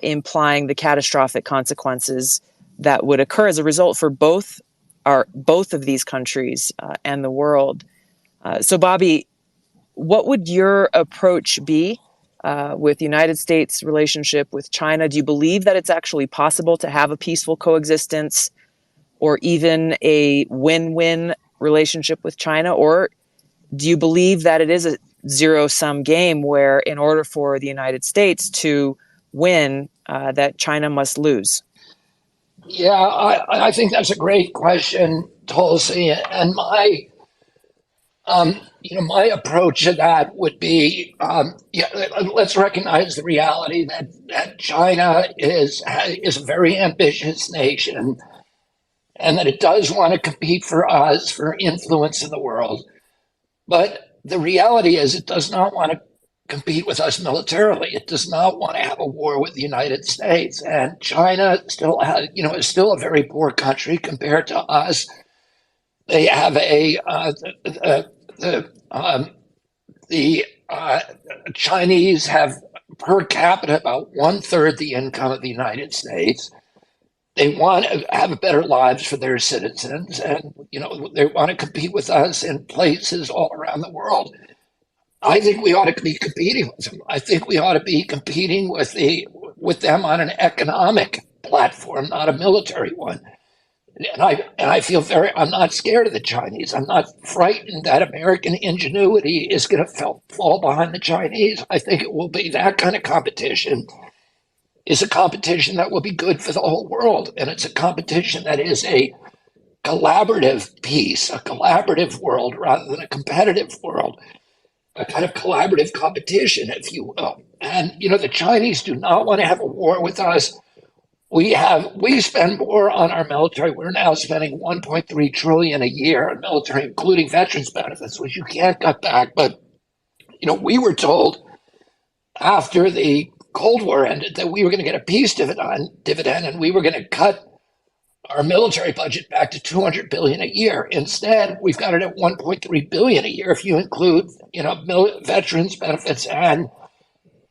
[SPEAKER 6] implying the catastrophic consequences that would occur as a result for both of these countries and the world. So, Bobby, what would your approach be with the United States' relationship with China? Do you believe that it's actually possible to have a peaceful coexistence or even a win-win relationship with China? Or do you believe that it is a zero-sum game where in order for the United States to win, that China must lose?
[SPEAKER 2] Yeah, I think that's a great question, Tulsi. And my approach to that would be, let's recognize the reality that China is a very ambitious nation, and that it does want to compete for us for influence in the world. But the reality is it does not want to compete with us militarily. It does not want to have a war with the United States. And China still has, is still a very poor country compared to us. They have the Chinese have per capita about 1/3 the income of the United States. They want to have better lives for their citizens, and they want to compete with us in places all around the world. I think we ought to be competing with them. I think we ought to be competing with them on an economic platform, not a military one. And I feel I'm not scared of the Chinese. I'm not frightened that American ingenuity is going to fall behind the Chinese. I think it will be that kind of competition is a competition that will be good for the whole world. And it's a competition that is a collaborative peace, a collaborative world rather than a competitive world, a kind of collaborative competition, if you will. And, the Chinese do not want to have a war with us. We spend more on our military. We're now spending 1.3 trillion a year on military, including veterans benefits, which you can't cut back. But, we were told after the Cold War ended that we were going to get a peace dividend and we were going to cut our military budget back to 200 billion a year. Instead, we've got it at 1.3 billion a year if you include, veterans benefits and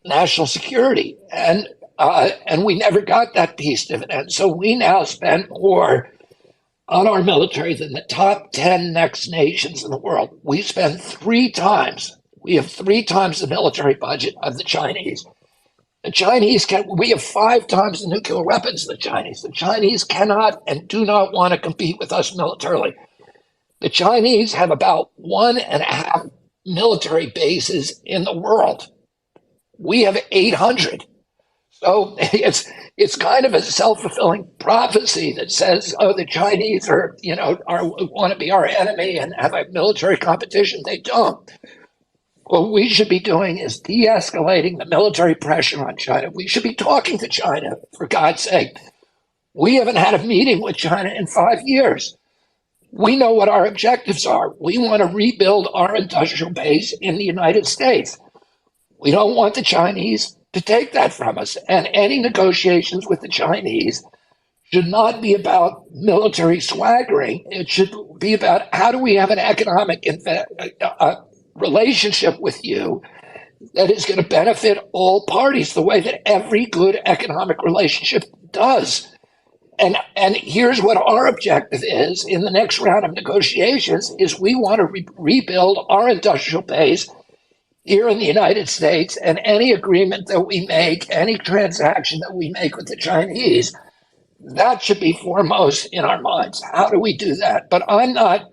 [SPEAKER 2] national security. And we never got that peace dividend. So we now spend more on our military than the top 10 next nations in the world. We spend 3 times. We have 3 times the military budget of the Chinese. The Chinese we have 5 times the nuclear weapons of the Chinese. The Chinese cannot and do not want to compete with us militarily. The Chinese have about 1.5 military bases in the world. We have 800. So it's kind of a self-fulfilling prophecy that says, oh, the Chinese want to be our enemy and have a military competition. They don't. What we should be doing is de-escalating the military pressure on China. We should be talking to China, for God's sake. We haven't had a meeting with China in 5 years. We know what our objectives are. We want to rebuild our industrial base in the United States. We don't want the Chinese to take that from us. And any negotiations with the Chinese should not be about military swaggering. It should be about how do we have an economic relationship with you that is going to benefit all parties the way that every good economic relationship does. And here's what our objective is in the next round of negotiations is we want to rebuild our industrial base here in the United States, and any agreement that we make, any transaction that we make with the Chinese, that should be foremost in our minds. How do we do that? But I'm not,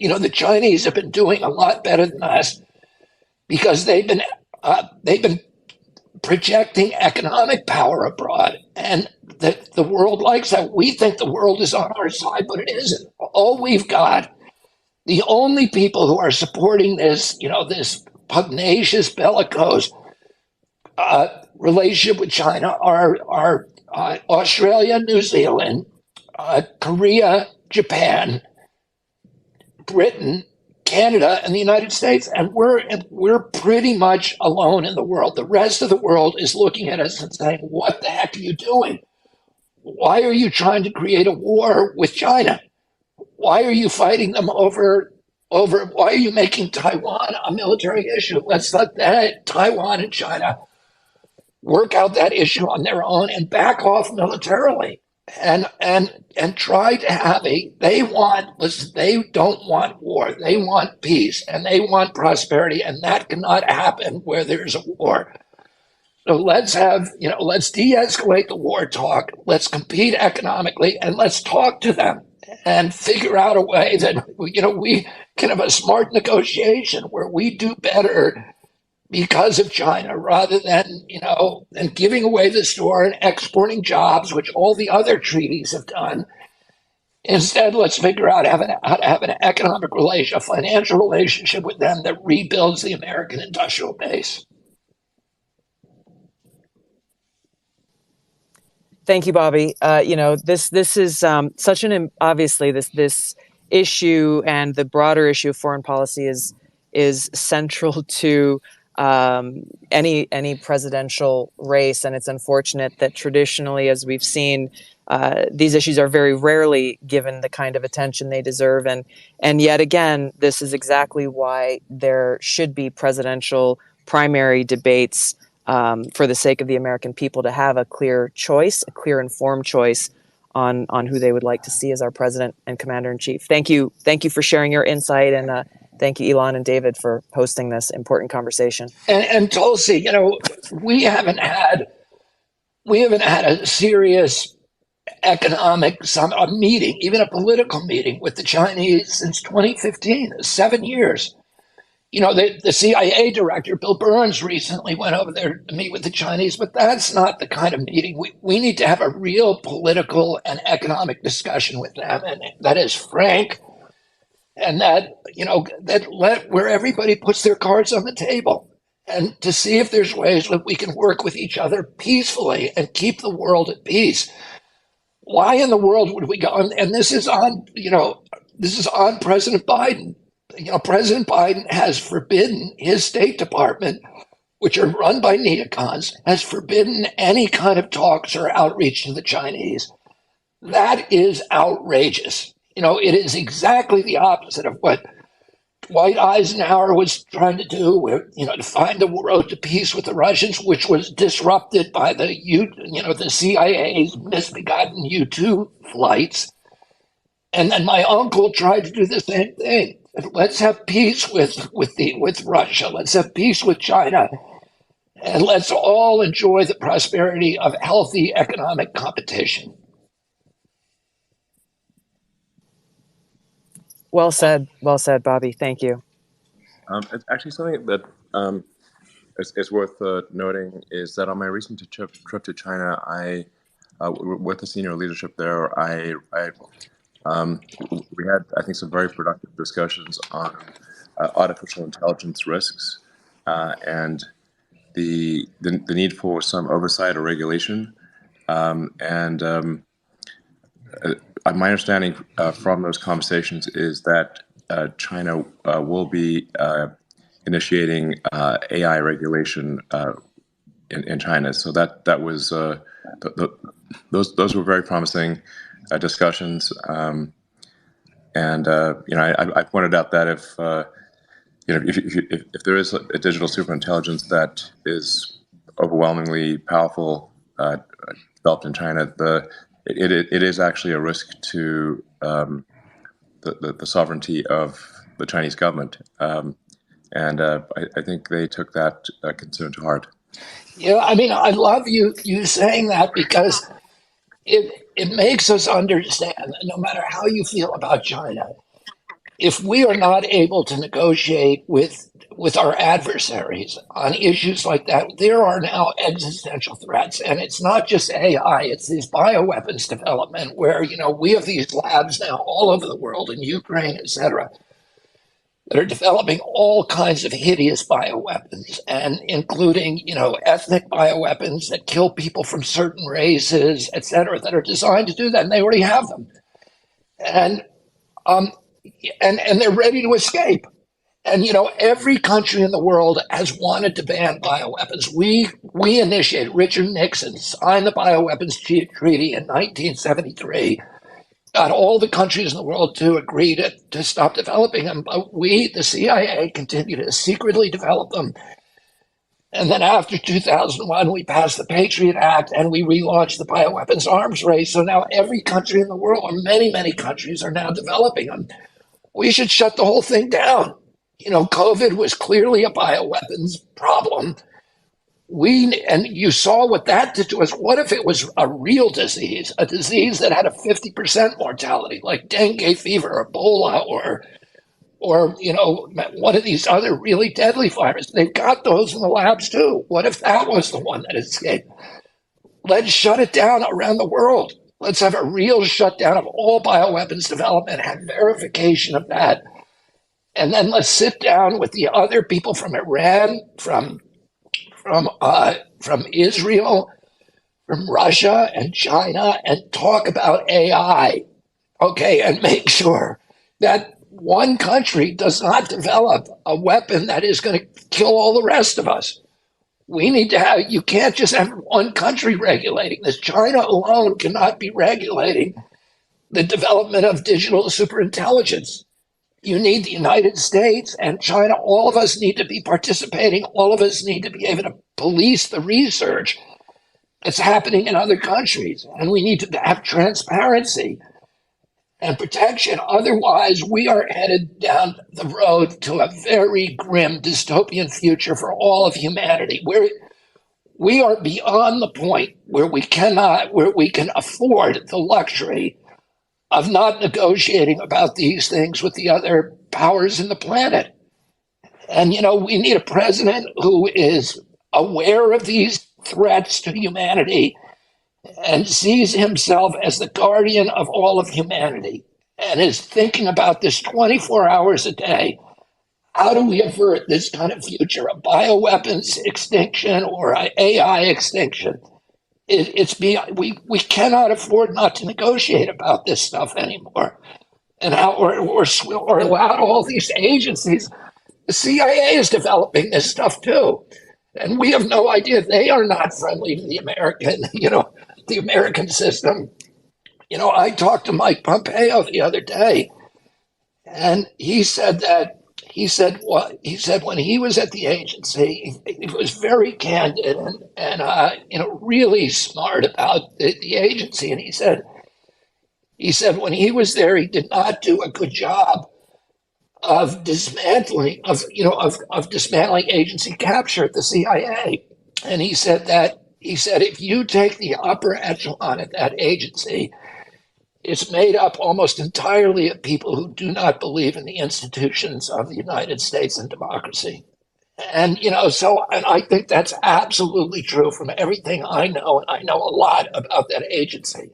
[SPEAKER 2] the Chinese have been doing a lot better than us because they've been projecting economic power abroad, and the world likes that. We think the world is on our side, but it isn't. All we've got, the only people who are supporting this, this pugnacious, bellicose relationship with China are Australia, New Zealand, Korea, Japan, Britain, Canada, and the United States, and we're pretty much alone in the world. The rest of the world is looking at us and saying, "What the heck are you doing? Why are you trying to create a war with China? Why are you fighting them over? Why are you making Taiwan a military issue? Let's let Taiwan and China work out that issue on their own and back off militarily and try to have they don't want war. They want peace and they want prosperity, and that cannot happen where there's a war. So let's de-escalate the war talk. Let's compete economically, and let's talk to them and figure out a way that we can have a smart negotiation where we do better because of China, rather than giving away the store and exporting jobs, which all the other treaties have done. Instead, let's figure out how to have an economic a financial relationship with them that rebuilds the American industrial base.
[SPEAKER 6] Thank you, Bobby. This is such obviously this issue and the broader issue of foreign policy is central to any presidential race, and it's unfortunate that traditionally, as we've seen, these issues are very rarely given the kind of attention they deserve, and yet again, this is exactly why there should be presidential primary debates. For the sake of the American people, to have a clear choice, a clear informed choice on who they would like to see as our president and commander in chief. Thank you for sharing your insight, and thank you, Elon and David, for hosting this important conversation.
[SPEAKER 2] And Tulsi, we haven't had a serious economic meeting, even a political meeting with the Chinese since 2015, 7 years. The CIA director, Bill Burns, recently went over there to meet with the Chinese, but that's not the kind of meeting. We need to have a real political and economic discussion with them, and that is frank, and where everybody puts their cards on the table, and to see if there's ways that we can work with each other peacefully and keep the world at peace. Why in the world would we go? And this is on President Biden. President Biden has forbidden his State Department, which are run by neocons, has forbidden any kind of talks or outreach to the Chinese. That is outrageous. It is exactly the opposite of what Dwight Eisenhower was trying to do, to find a road to peace with the Russians, which was disrupted by the CIA's misbegotten U-2 flights. And then my uncle tried to do the same thing. Let's have peace with Russia. Let's have peace with China. And let's all enjoy the prosperity of healthy economic competition.
[SPEAKER 6] Well said, Bobby. Thank you.
[SPEAKER 1] It's actually something that is worth noting is that on my recent trip to China, with the senior leadership there, we had, I think, some very productive discussions on artificial intelligence risks and the need for some oversight or regulation. My understanding from those conversations is that China will be initiating AI regulation in China. So that was those were very promising discussions. I pointed out that if there is a digital superintelligence that is overwhelmingly powerful developed in China, it is actually a risk to the sovereignty of the Chinese government, and I think they took that concern to heart.
[SPEAKER 2] I love you saying that, because it makes us understand that no matter how you feel about China, if we are not able to negotiate with our adversaries on issues like that, there are now existential threats. And it's not just AI, it's these bioweapons development where, we have these labs now all over the world, in Ukraine, et cetera, that are developing all kinds of hideous bioweapons, and including, ethnic bioweapons that kill people from certain races, et cetera, that are designed to do that. And they already have them. And they're ready to escape. And, every country in the world has wanted to ban bioweapons. We initiated, Richard Nixon signed the bioweapons treaty in 1973, got all the countries in the world to agree to stop developing them. But we, the CIA, continue to secretly develop them. And then after 2001, we passed the Patriot Act and we relaunched the bioweapons arms race. So now every country in the world, or many, many countries, are now developing them. We should shut the whole thing down. COVID was clearly a bioweapons problem. And you saw what that did to us. What if it was a real disease, a disease that had a 50% mortality, like dengue fever, Ebola, or one of these other really deadly viruses? They've got those in the labs too. What if that was the one that escaped? Let's shut it down around the world. Let's have a real shutdown of all bioweapons development, have verification of that. And then let's sit down with the other people from Iran, from Israel, from Russia and China, and talk about AI, okay, and make sure that one country does not develop a weapon that is going to kill all the rest of us. We need to have, you can't just have one country regulating this. China alone cannot be regulating the development of digital superintelligence. You need the United States and China. All of us need to be participating. All of us need to be able to police the research that's happening in other countries. And we need to have transparency and protection. Otherwise, we are headed down the road to a very grim dystopian future for all of humanity. We are beyond the point where we can afford the luxury of not negotiating about these things with the other powers in the planet. And, we need a president who is aware of these threats to humanity and sees himself as the guardian of all of humanity and is thinking about this 24 hours a day. How do we avert this kind of future, a bioweapons extinction or an AI extinction? We cannot afford not to negotiate about this stuff anymore. And or allow all these agencies. The CIA is developing this stuff too. And we have no idea. They are not friendly to the American, the American system. I talked to Mike Pompeo the other day, and he said when he was at the agency, he was very candid and really smart about the agency. And he said when he was there, he did not do a good job of dismantling agency capture at the CIA. And he said if you take the upper echelon at that agency, it's made up almost entirely of people who do not believe in the institutions of the United States and democracy. And and I think that's absolutely true from everything I know, and I know a lot about that agency.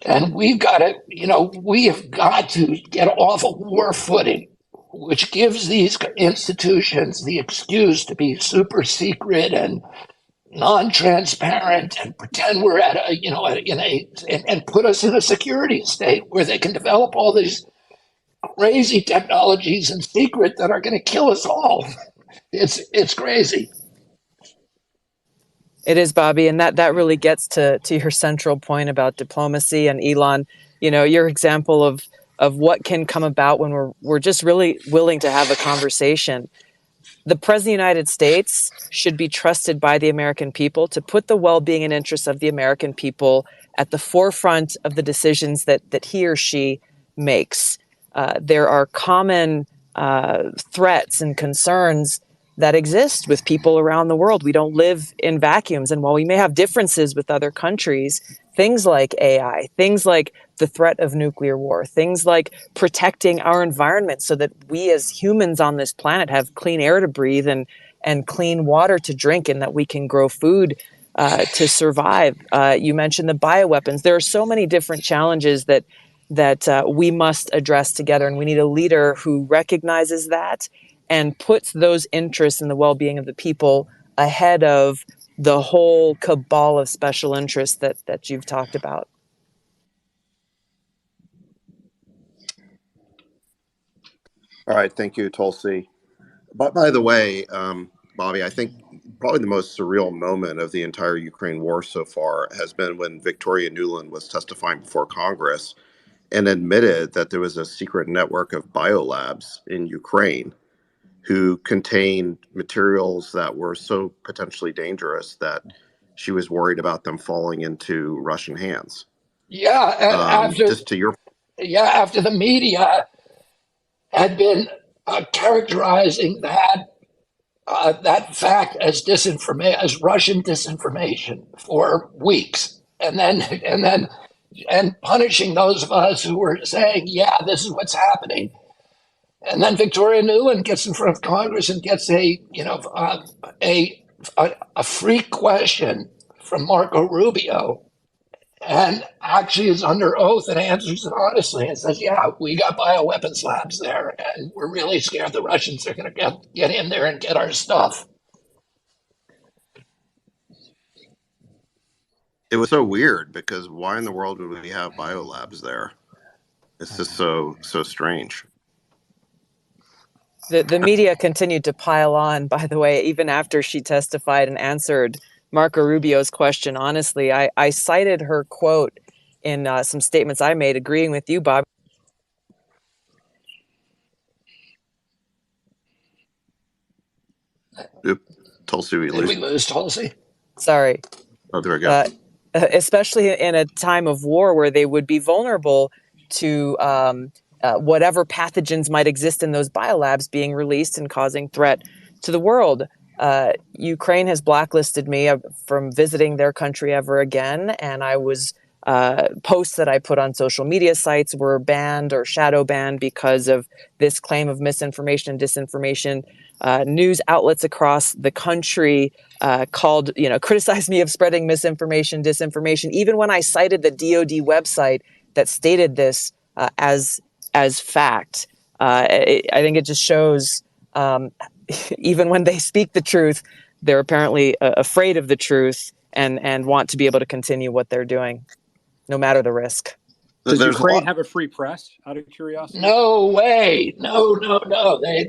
[SPEAKER 2] And we have got to get off a war footing, which gives these institutions the excuse to be super secret and non-transparent and pretend we're and put us in a security state where they can develop all these crazy technologies in secret that are going to kill us all. It's crazy.
[SPEAKER 6] It is, Bobby, and that really gets to your central point about diplomacy. And Elon, your example of what can come about when we're just really willing to have a conversation. The President of the United States should be trusted by the American people to put the well-being and interests of the American people at the forefront of the decisions that he or she makes. There are common threats and concerns that exist with people around the world. We don't live in vacuums. And while we may have differences with other countries, things like AI, things like the threat of nuclear war, things like protecting our environment so that we as humans on this planet have clean air to breathe and clean water to drink, and that we can grow food to survive. You mentioned the bioweapons. There are so many different challenges that we must address together, and we need a leader who recognizes that and puts those interests in the well-being of the people ahead of the whole cabal of special interests that you've talked about.
[SPEAKER 3] All right, thank you, Tulsi. But by the way, Bobby, I think probably the most surreal moment of the entire Ukraine war so far has been when Victoria Nuland was testifying before Congress and admitted that there was a secret network of biolabs in Ukraine who contained materials that were so potentially dangerous that she was worried about them falling into Russian hands.
[SPEAKER 2] Yeah, after the media had been characterizing that fact as Russian disinformation for weeks, and punishing those of us who were saying, "Yeah, this is what's happening." And then Victoria Nuland gets in front of Congress and gets a free question from Marco Rubio, and actually is under oath and answers it honestly and says, "Yeah, we got bioweapons labs there, and we're really scared the Russians are going to get in there and get our stuff."
[SPEAKER 3] It was so weird because why in the world would we have biolabs there? It's just so strange.
[SPEAKER 6] The media continued to pile on, by the way, even after she testified and answered Marco Rubio's question. Honestly, I cited her quote in some statements I made, agreeing with you, Bob.
[SPEAKER 3] Oop, Tulsi,
[SPEAKER 2] Did we lose Tulsi?
[SPEAKER 6] Sorry.
[SPEAKER 3] Oh, there we go.
[SPEAKER 6] Especially in a time of war where they would be vulnerable to whatever pathogens might exist in those biolabs being released and causing threat to the world. Ukraine has blacklisted me from visiting their country ever again, and I was posts that I put on social media sites were banned or shadow banned because of this claim of misinformation and disinformation. News outlets across the country criticized me of spreading misinformation, disinformation, even when I cited the DoD website that stated this as fact. I think it just shows, even when they speak the truth, they're apparently afraid of the truth and want to be able to continue what they're doing, no matter the risk.
[SPEAKER 5] Does Ukraine have a free press, out of curiosity?
[SPEAKER 2] No way. No.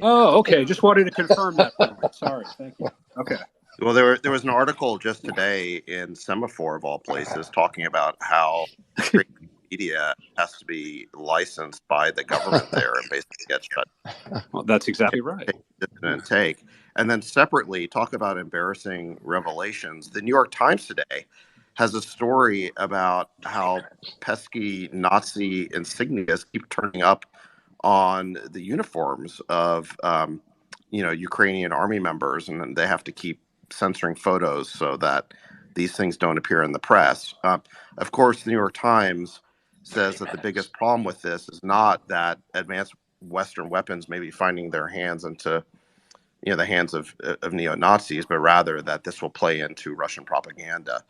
[SPEAKER 5] Oh, okay. Just wanted to confirm that point. Sorry. Thank you. Okay.
[SPEAKER 3] Well, there was an article just today in Semaphore of all places talking about how media has to be licensed by the government there and basically get shut.
[SPEAKER 5] Well, that's exactly right.
[SPEAKER 3] Dissident take. And then separately, talk about embarrassing revelations. The New York Times today has a story about how pesky Nazi insignias keep turning up on the uniforms of Ukrainian army members, and then they have to keep censoring photos so that these things don't appear in the press. Of course, the New York Times says that the biggest problem with this is not that advanced Western weapons may be finding their hands into the hands of neo-Nazis, but rather that this will play into Russian propaganda.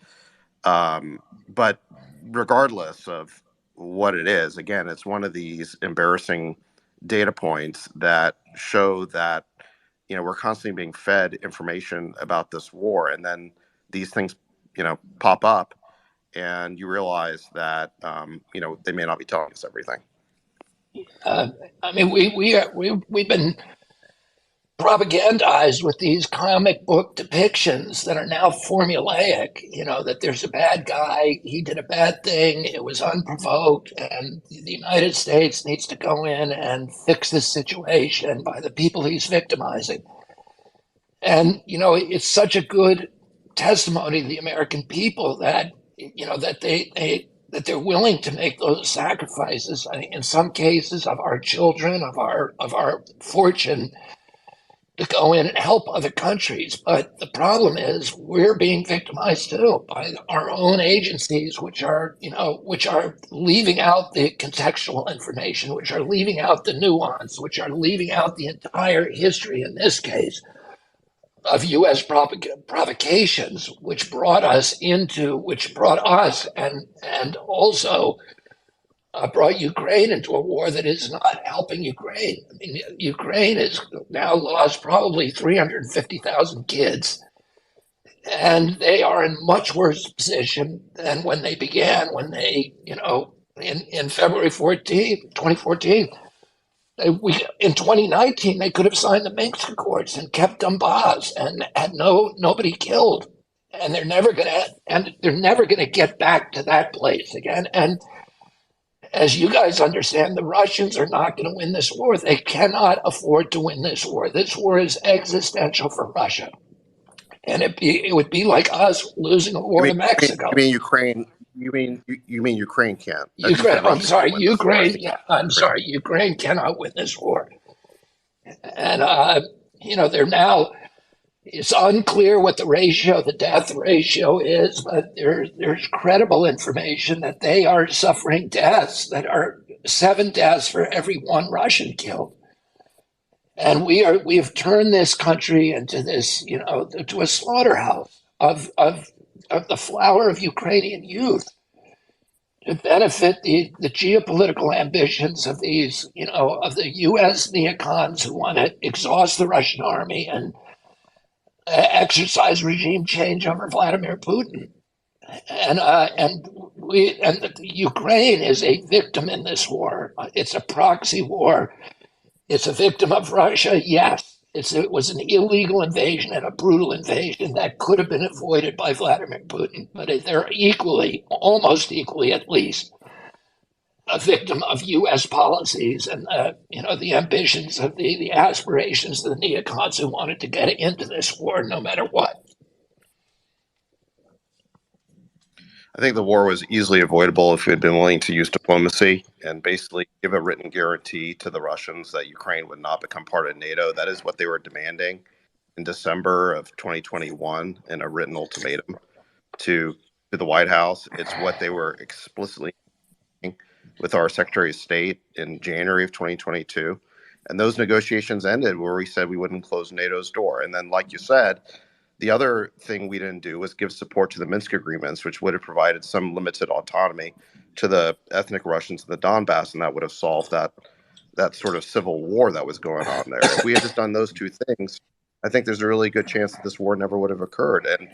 [SPEAKER 3] But regardless of what it is, again, it's one of these embarrassing data points that show that we're constantly being fed information about this war, and then these things pop up, and you realize that they may not be telling us everything.
[SPEAKER 2] I mean, we've been propagandized with these comic book depictions that are now formulaic, that there's a bad guy, he did a bad thing, it was unprovoked, and the United States needs to go in and fix this situation by the people he's victimizing. And, it's such a good testimony to the American people that, that they're willing to make those sacrifices, in some cases of our children, of our fortune, to go in and help other countries. But the problem is we're being victimized too by our own agencies, which are leaving out the contextual information, which are leaving out the nuance, which are leaving out the entire history, in this case, of U.S. provocations, which brought us and also brought Ukraine into a war that is not helping Ukraine. I mean, Ukraine has now lost probably 350,000 kids, and they are in much worse position than when they began, when they, in February 2014, in 2019, they could have signed the Minsk Accords and kept Donbass and had nobody killed. And they're never gonna get back to that place again. And as you guys understand, the Russians are not going to win this war. They cannot afford to win this war. This war is existential for Russia, and it would be like us losing a war to Mexico.
[SPEAKER 3] You mean Ukraine? You mean Ukraine can't?
[SPEAKER 2] Ukraine. I'm sorry, Ukraine. Yeah, I'm sorry, Ukraine cannot win this war. And they're now. It's unclear what the death ratio is, but there's credible information that they are suffering deaths that are 7 deaths for every 1 Russian killed. And we have turned this country into this, to a slaughterhouse of the flower of Ukrainian youth to benefit the geopolitical ambitions of these, of the U.S. neocons who want to exhaust the Russian army and exercise regime change over Vladimir Putin, and Ukraine is a victim in this war. It's a proxy war. It's a victim of Russia. Yes, it was an illegal invasion and a brutal invasion that could have been avoided by Vladimir Putin. But they're almost equally at least, a victim of U.S. policies and the ambitions of the aspirations of the neocons who wanted to get into this war no matter what.
[SPEAKER 3] I think the war was easily avoidable if we had been willing to use diplomacy and basically give a written guarantee to the Russians that Ukraine would not become part of NATO. That is what they were demanding in December of 2021 in a written ultimatum to the White House. It's what they were explicitly with our Secretary of State in January of 2022. And those negotiations ended where we said we wouldn't close NATO's door. And then, like you said, the other thing we didn't do was give support to the Minsk agreements, which would have provided some limited autonomy to the ethnic Russians in the Donbass, and that would have solved that sort of civil war that was going on there. If we had just done those two things, I think there's a really good chance that this war never would have occurred. And,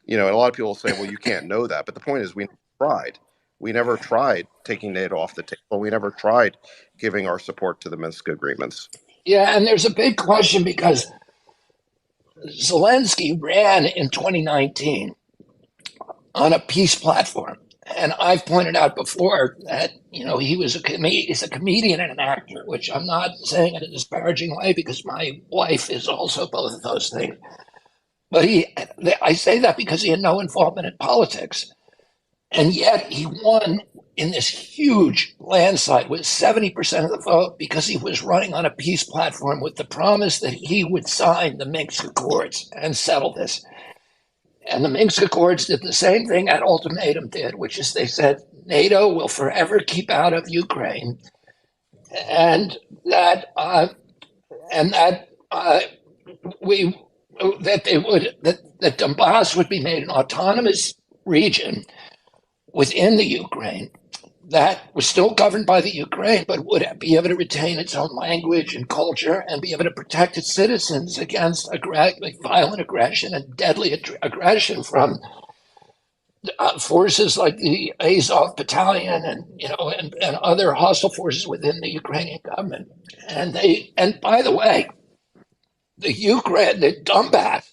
[SPEAKER 3] and a lot of people say, well, you can't know that. But the point is we tried. We never tried taking NATO off the table. We never tried giving our support to the Minsk agreements.
[SPEAKER 2] Yeah, and there's a big question because Zelensky ran in 2019 on a peace platform. And I've pointed out before that, he's a comedian and an actor, which I'm not saying in a disparaging way because my wife is also both of those things. But I say that because he had no involvement in politics. And yet he won in this huge landslide with 70% of the vote because he was running on a peace platform with the promise that he would sign the Minsk Accords and settle this. And the Minsk Accords did the same thing that ultimatum did, which is they said NATO will forever keep out of Ukraine, and that Donbass would be made an autonomous region within the Ukraine that was still governed by the Ukraine, but would be able to retain its own language and culture and be able to protect its citizens against violent aggression and deadly aggression from forces like the Azov Battalion and other hostile forces within the Ukrainian government. And by the way, the Donbass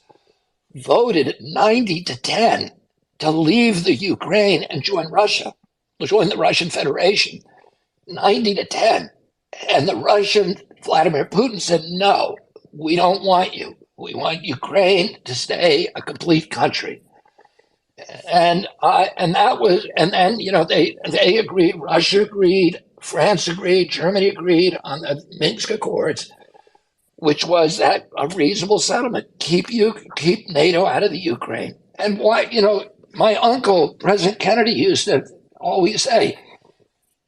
[SPEAKER 2] voted 90-10 to leave the Ukraine and join the Russian Federation, 90-10. And the Russian Vladimir Putin said, no, we don't want you. We want Ukraine to stay a complete country. And then they agreed, Russia agreed, France agreed, Germany agreed on the Minsk Accords, which was that a reasonable settlement, keep NATO out of the Ukraine. And why, my uncle, President Kennedy, used to always say,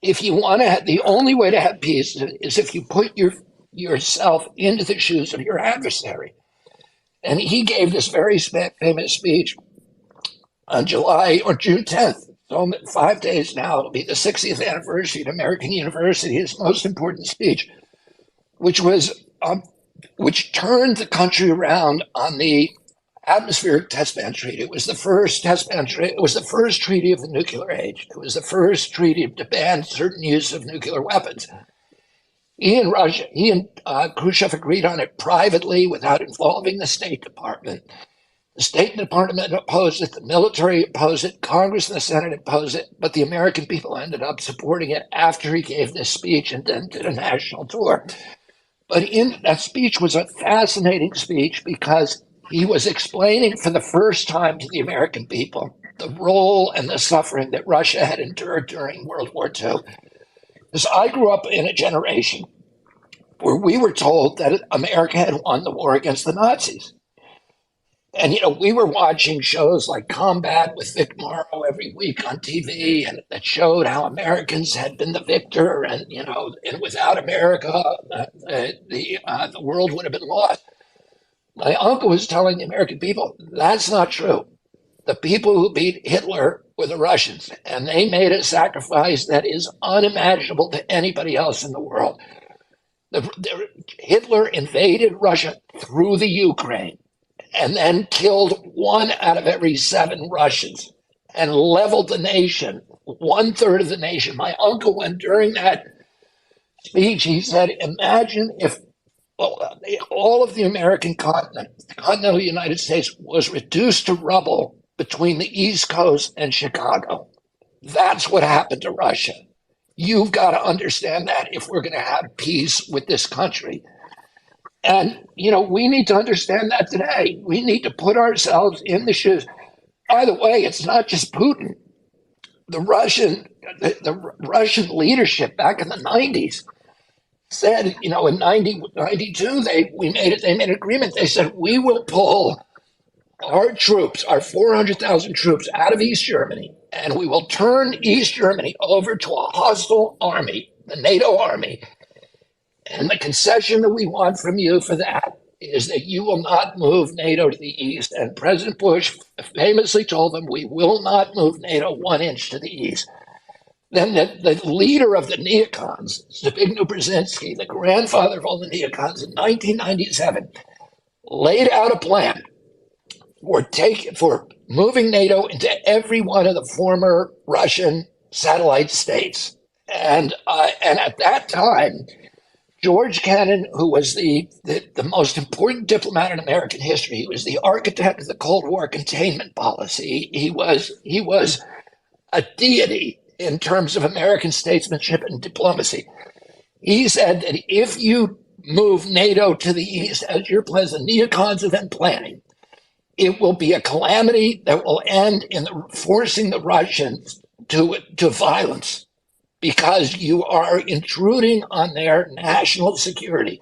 [SPEAKER 2] if you want to the only way to have peace is if you put yourself into the shoes of your adversary. And he gave this very famous speech on June 10th. So 5 days now, it'll be the 60th anniversary at American University, his most important speech, which turned the country around on the atmospheric test ban treaty. It was the first test ban treaty. It was the first treaty of the nuclear age. It was the first treaty to ban certain use of nuclear weapons. He and Khrushchev agreed on it privately without involving the State Department. The State Department opposed it, the military opposed it, Congress and the Senate opposed it, but the American people ended up supporting it after he gave this speech and then did a national tour. But that speech was a fascinating speech because he was explaining for the first time to the American people the role and the suffering that Russia had endured during World War II. Because I grew up in a generation where we were told that America had won the war against the Nazis. And, we were watching shows like Combat with Vic Morrow every week on TV, and that showed how Americans had been the victor, and, and without America, the world would have been lost. My uncle was telling the American people, that's not true. The people who beat Hitler were the Russians, and they made a sacrifice that is unimaginable to anybody else in the world. Hitler invaded Russia through the Ukraine and then killed 1 out of every 7 Russians and leveled the nation, 1/3 of the nation. My uncle, when during that speech, he said, imagine if all of the American continent, the continental United States, was reduced to rubble between the East Coast and Chicago. That's what happened to Russia. You've got to understand that if we're going to have peace with this country. And, we need to understand that today. We need to put ourselves in the shoes. By the way, it's not just Putin. The Russian leadership back in the 90s said, in 92, they made an agreement. They said, we will pull our troops, our 400,000 troops out of East Germany, and we will turn East Germany over to a hostile army, the NATO army. And the concession that we want from you for that is that you will not move NATO to the east. And President Bush famously told them, we will not move NATO 1 inch to the east. Then the leader of the neocons, Zbigniew Brzezinski, the grandfather of all the neocons, in 1997, laid out a plan for moving NATO into every one of the former Russian satellite states. And at that time, George Kennan, who was the most important diplomat in American history. He was the architect of the Cold War containment policy. He was a deity in terms of American statesmanship and diplomacy. He said that if you move NATO to the east, as your president neocons have been planning, it will be a calamity that will end in forcing the Russians to violence, because you are intruding on their national security.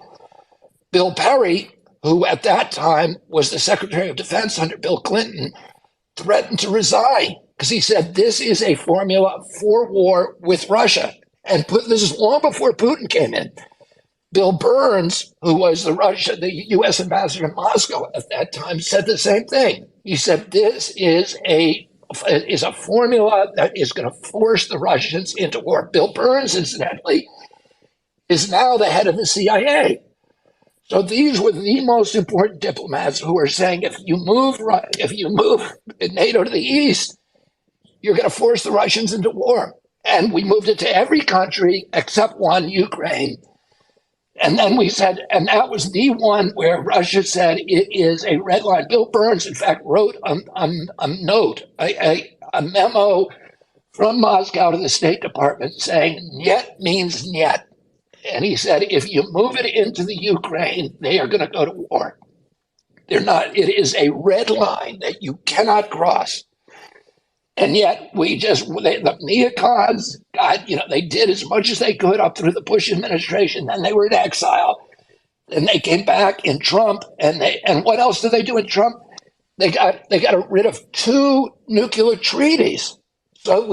[SPEAKER 2] Bill Perry, who at that time was the Secretary of Defense under Bill Clinton, threatened to resign because he said this is a formula for war with Russia. And this is long before Putin came in. Bill Burns, who was the U.S. ambassador in Moscow at that time, said the same thing. He said this is a formula that is going to force the Russians into war. Bill Burns, incidentally, is now the head of the CIA. So these were the most important diplomats who were saying if you move NATO to the east, you're going to force the Russians into war. And we moved it to every country except one, Ukraine. And then we said, and that was the one where Russia said it is a red line. Bill Burns, in fact, wrote a note, a memo from Moscow to the State Department saying, "Niet means niet." And he said, if you move it into the Ukraine, they are going to go to war. It is a red line that you cannot cross. And yet the neocons they did as much as they could up through the Bush administration. Then they were in exile. Then they came back in Trump. And what else did they do in Trump? They got rid of 2 nuclear treaties. So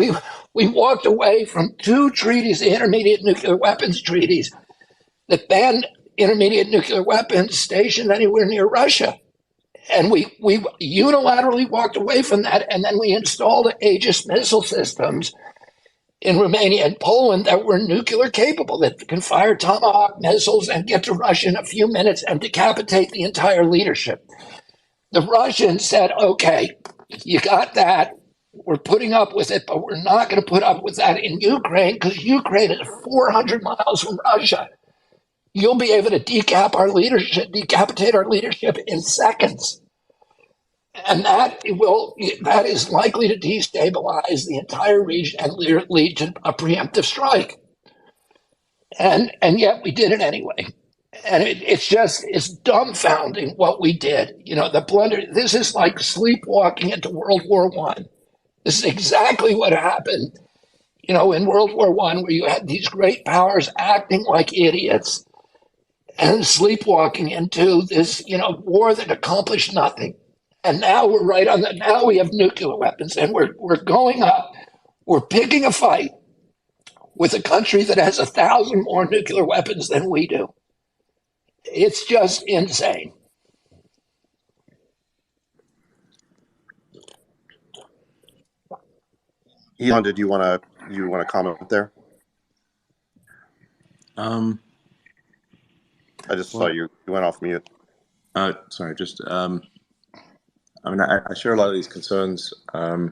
[SPEAKER 2] we walked away from 2 treaties, the intermediate nuclear weapons treaties, that banned intermediate nuclear weapons stationed anywhere near Russia. And we unilaterally walked away from that, and then we installed Aegis missile systems in Romania and Poland that were nuclear capable, that can fire Tomahawk missiles and get to Russia in a few minutes and decapitate the entire leadership. The Russians said, okay, you got that. We're putting up with it, but we're not going to put up with that in Ukraine because Ukraine is 400 miles from Russia. You'll be able to decapitate our leadership in seconds. And that is likely to destabilize the entire region and lead to a preemptive strike. And yet we did it anyway. And it's dumbfounding what we did. The blunder, this is like sleepwalking into World War I. This is exactly what happened, in World War I, where you had these great powers acting like idiots and sleepwalking into this, war that accomplished nothing. And now we're right on that. Now we have nuclear weapons, and we're going up. We're picking a fight with a country that has 1,000 more nuclear weapons than we do. It's just insane.
[SPEAKER 3] Elon, did you want to comment there?
[SPEAKER 1] Um,
[SPEAKER 3] I just saw you went off mute.
[SPEAKER 1] Sorry, I share a lot of these concerns. I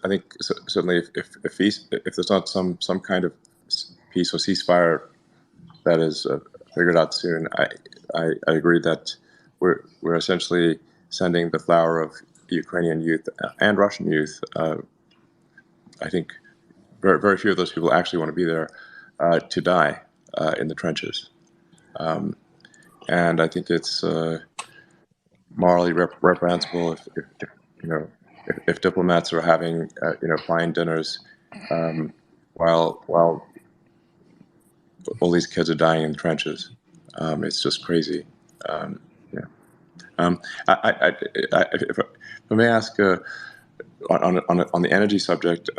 [SPEAKER 1] think certainly if there's not some kind of peace or ceasefire that is figured out soon, I agree that we're essentially sending the flower of Ukrainian youth and Russian youth. I think very, very few of those people actually want to be there to die in the trenches. And I think it's morally reprehensible if diplomats are having fine dinners while all these kids are dying in the trenches. It's just crazy. If I may ask on the energy subject,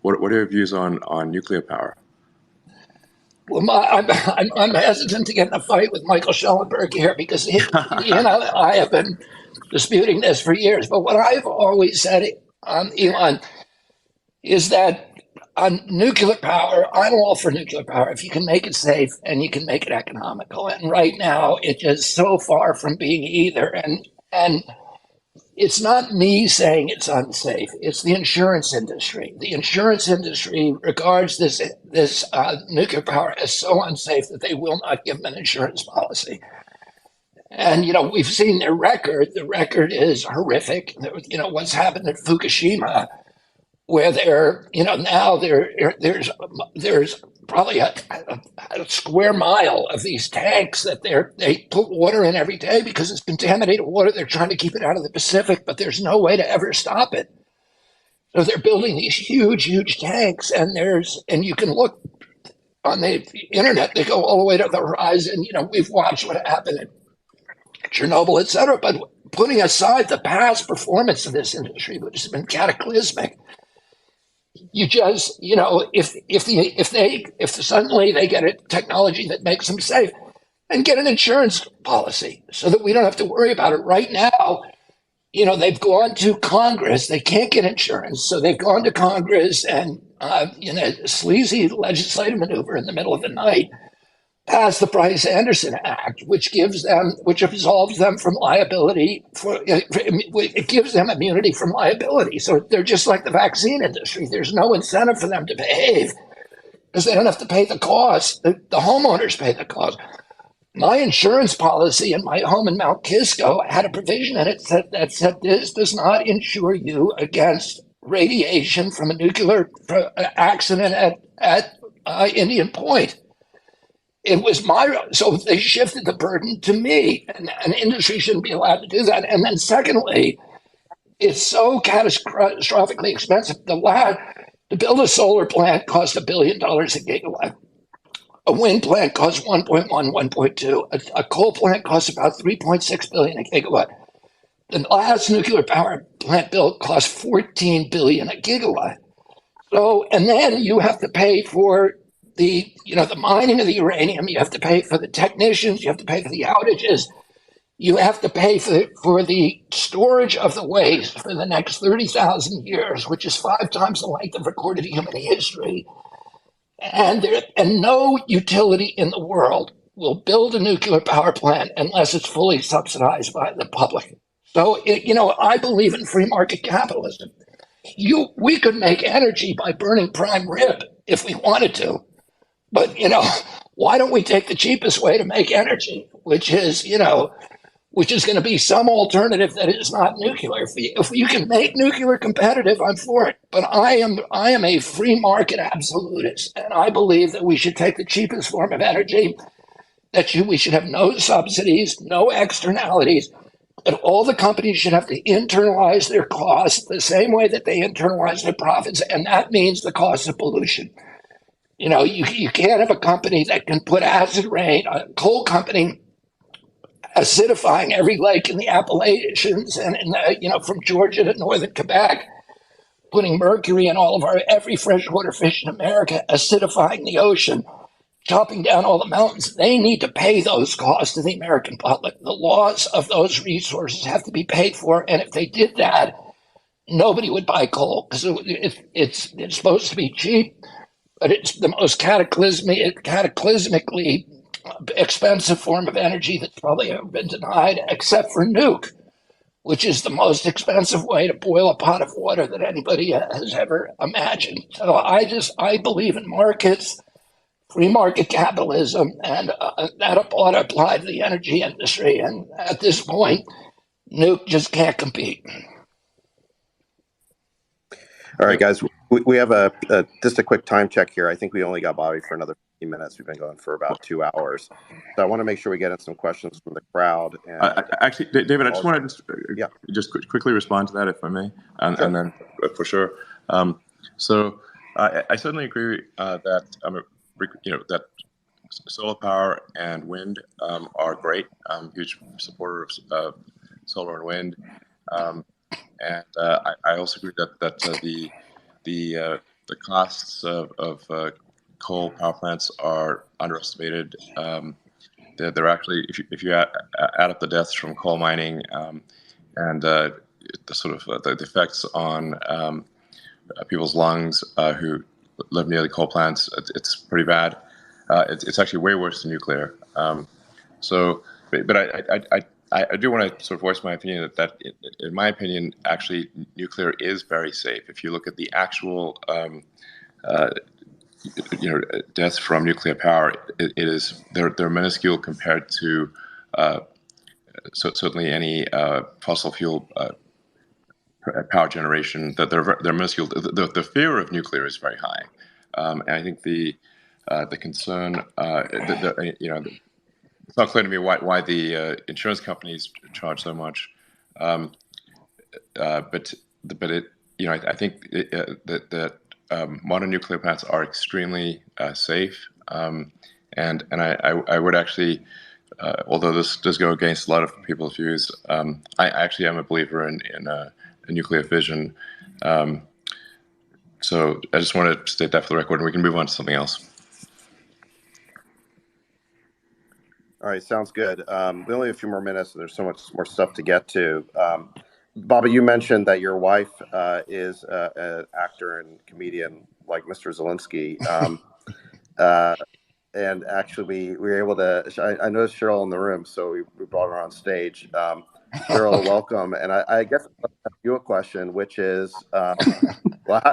[SPEAKER 1] what are your views on nuclear power?
[SPEAKER 2] Well, I'm hesitant to get in a fight with Michael Schellenberg here because he and I have been disputing this for years. But what I've always said, Elon, is that on nuclear power, I'm all for nuclear power if you can make it safe and you can make it economical. And right now, it's just so far from being either. And it's not me saying it's unsafe. It's the insurance industry. The insurance industry regards this nuclear power as so unsafe that they will not give them an insurance policy. And, we've seen their record. The record is horrific. What's happened at Fukushima, where there's probably a square mile of these tanks that they put water in every day because it's contaminated water. They're trying to keep it out of the Pacific, but there's no way to ever stop it. So they're building these huge, huge tanks, and you can look on the internet. They go all the way to the horizon. We've watched what happened at Chernobyl, et cetera. But putting aside the past performance of this industry, which has been cataclysmic, you just, if suddenly they get a technology that makes them safe, and get an insurance policy so that we don't have to worry about it. Right now, they've gone to Congress. They can't get insurance, so they've gone to Congress and, sleazy legislative maneuver in the middle of the night, passed the Price-Anderson Act, which absolves them from liability it gives them immunity from liability. So they're just like the vaccine industry. There's no incentive for them to behave because they don't have to pay the cost. The homeowners pay the cost. My insurance policy in my home in Mount Kisco had a provision in it that said this does not insure you against radiation from a nuclear accident at Indian Point. It was so they shifted the burden to me, and an industry shouldn't be allowed to do that. And then secondly, it's so catastrophically expensive. To build a solar plant costs $1 billion a gigawatt. A wind plant costs 1.1, 1.2. A coal plant costs about 3.6 billion a gigawatt. The last nuclear power plant built cost 14 billion a gigawatt. So, and then you have to pay for the mining of the uranium. You have to pay for the technicians. You have to pay for the outages. You have to pay for the storage of the waste for the next 30,000 years, which is 5 times the length of recorded human history. And no utility in the world will build a nuclear power plant unless it's fully subsidized by the public. So, I believe in free market capitalism. We could make energy by burning prime rib if we wanted to. But, why don't we take the cheapest way to make energy, which is going to be some alternative that is not nuclear. If you can make nuclear competitive, I'm for it. But I am a free market absolutist, and I believe that we should take the cheapest form of energy, we should have no subsidies, no externalities, that all the companies should have to internalize their costs the same way that they internalize their profits, and that means the cost of pollution. You can't have a company that can put acid rain, a coal company acidifying every lake in the Appalachians and from Georgia to northern Quebec, putting mercury in every freshwater fish in America, acidifying the ocean, chopping down all the mountains. They need to pay those costs to the American public. The loss of those resources have to be paid for, and if they did that, nobody would buy coal because it's supposed to be cheap, but it's the most cataclysmically expensive form of energy that's probably ever been denied, except for nuke, which is the most expensive way to boil a pot of water that anybody has ever imagined. So I believe in markets, free market capitalism, and that ought to apply to the energy industry. And at this point, nuke just can't compete.
[SPEAKER 3] All right, guys, we have just a quick time check here. I think we only got Bobby for another 15 minutes. We've been going for about 2 hours. So I want to make sure we get in some questions from the crowd. And
[SPEAKER 1] actually, David, I just want to just quickly respond to that, if I may, and,
[SPEAKER 3] sure.
[SPEAKER 1] And then for sure. So I certainly agree that that solar power and wind are great. I'm a huge supporter of solar and wind. And I also agree that the costs of coal power plants are underestimated. They're actually, if you add up the deaths from coal mining and the sort of the effects on people's lungs who live near the coal plants, it's pretty bad. It's actually way worse than nuclear. But I do want to sort of voice my opinion that in my opinion, actually, nuclear is very safe. If you look at the actual, deaths from nuclear power, they're minuscule compared to certainly any fossil fuel power generation. That they're minuscule. The fear of nuclear is very high, and I think the concern, it's not clear to me why the insurance companies charge so much, but it, I think that modern nuclear plants are extremely safe, and I would actually, although this does go against a lot of people's views, I actually am a believer in nuclear fission. So I just want to state that for the record, and we can move on to something else.
[SPEAKER 3] All right, sounds good. We only have a few more minutes, and there's so much more stuff to get to. Bobby, you mentioned that your wife is an actor and comedian like Mr. Zelensky. And actually, we were able to, I noticed Cheryl in the room, so we brought her on stage. Cheryl, welcome. And I guess I'll ask you a question, which is, well,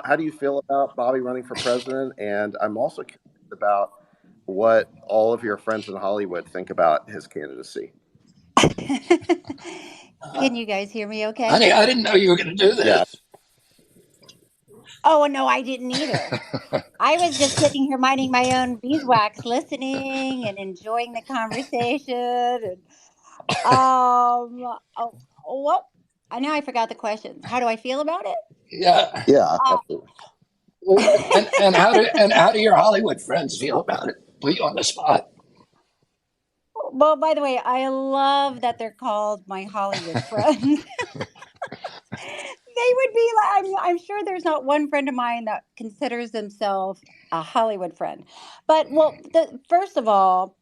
[SPEAKER 3] how do you feel about Bobby running for president? And I'm also curious about what all of your friends in Hollywood think about his candidacy.
[SPEAKER 7] Can you guys hear me okay?
[SPEAKER 2] Honey, I didn't know you were going to do this.
[SPEAKER 3] Yeah.
[SPEAKER 7] Oh, no, I didn't either. I was just sitting here minding my own beeswax, listening and enjoying the conversation. And, well, I know I forgot the question. How do I feel about it?
[SPEAKER 2] Yeah.
[SPEAKER 3] Yeah.
[SPEAKER 2] And how do your Hollywood friends feel about it? Put you on the spot.
[SPEAKER 7] Well, by the way, I love that they're called my Hollywood friends. They would be like, I'm sure there's not one friend of mine that considers themselves a Hollywood friend. But, well, first of all,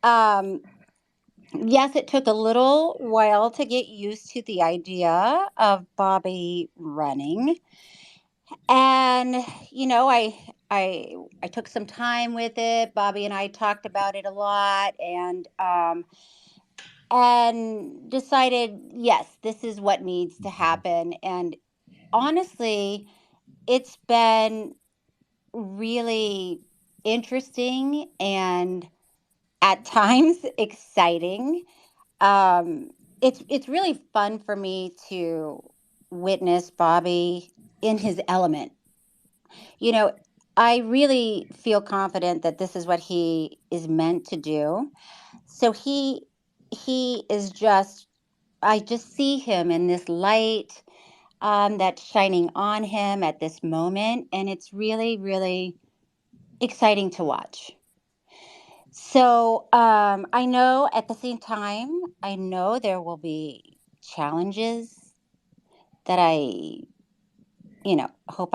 [SPEAKER 7] yes, it took a little while to get used to the idea of Bobby running. And, I took some time with it. Bobby and I talked about it a lot, and decided, yes, this is what needs to happen. And honestly, it's been really interesting and at times exciting. It's really fun for me to witness Bobby in his element. I really feel confident that this is what he is meant to do. So he is just, I just see him in this light that's shining on him at this moment, and it's really, really exciting to watch. So I know at the same time, I know there will be challenges that I hope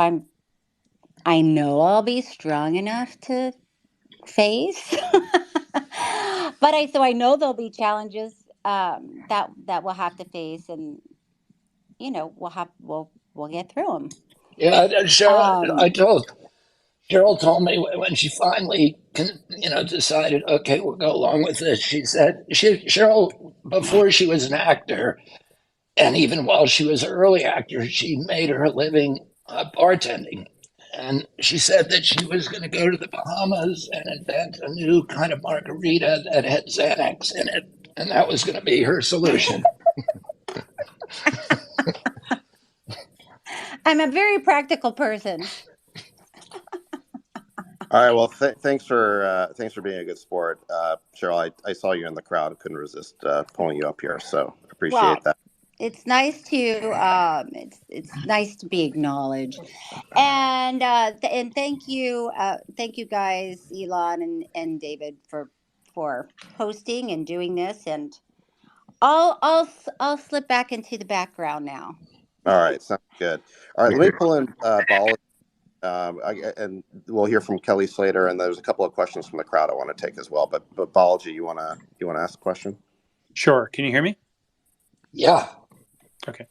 [SPEAKER 7] I know I'll be strong enough to face. But I know there'll be challenges that we'll have to face, and we'll get through them.
[SPEAKER 2] Yeah, Cheryl told me when she finally, decided, okay, we'll go along with this. She said, Cheryl, before she was an actor, and even while she was an early actor, she made her living bartending. And she said that she was going to go to the Bahamas and invent a new kind of margarita that had Xanax in it. And that was going to be her solution.
[SPEAKER 7] I'm a very practical person.
[SPEAKER 3] All right. Well, thanks for being a good sport, Cheryl. I saw you in the crowd and couldn't resist pulling you up here, so appreciate that.
[SPEAKER 7] It's nice to it's nice to be acknowledged, and thank you guys, Elon and David, for hosting and doing this, and I'll slip back into the background now.
[SPEAKER 3] All right, sounds good. All right, let me pull in Balaji, and we'll hear from Kelly Slater, and there's a couple of questions from the crowd I want to take as well. But Balaji, you want to ask a question?
[SPEAKER 5] Sure. Can you hear me?
[SPEAKER 2] Yeah.
[SPEAKER 5] Okay.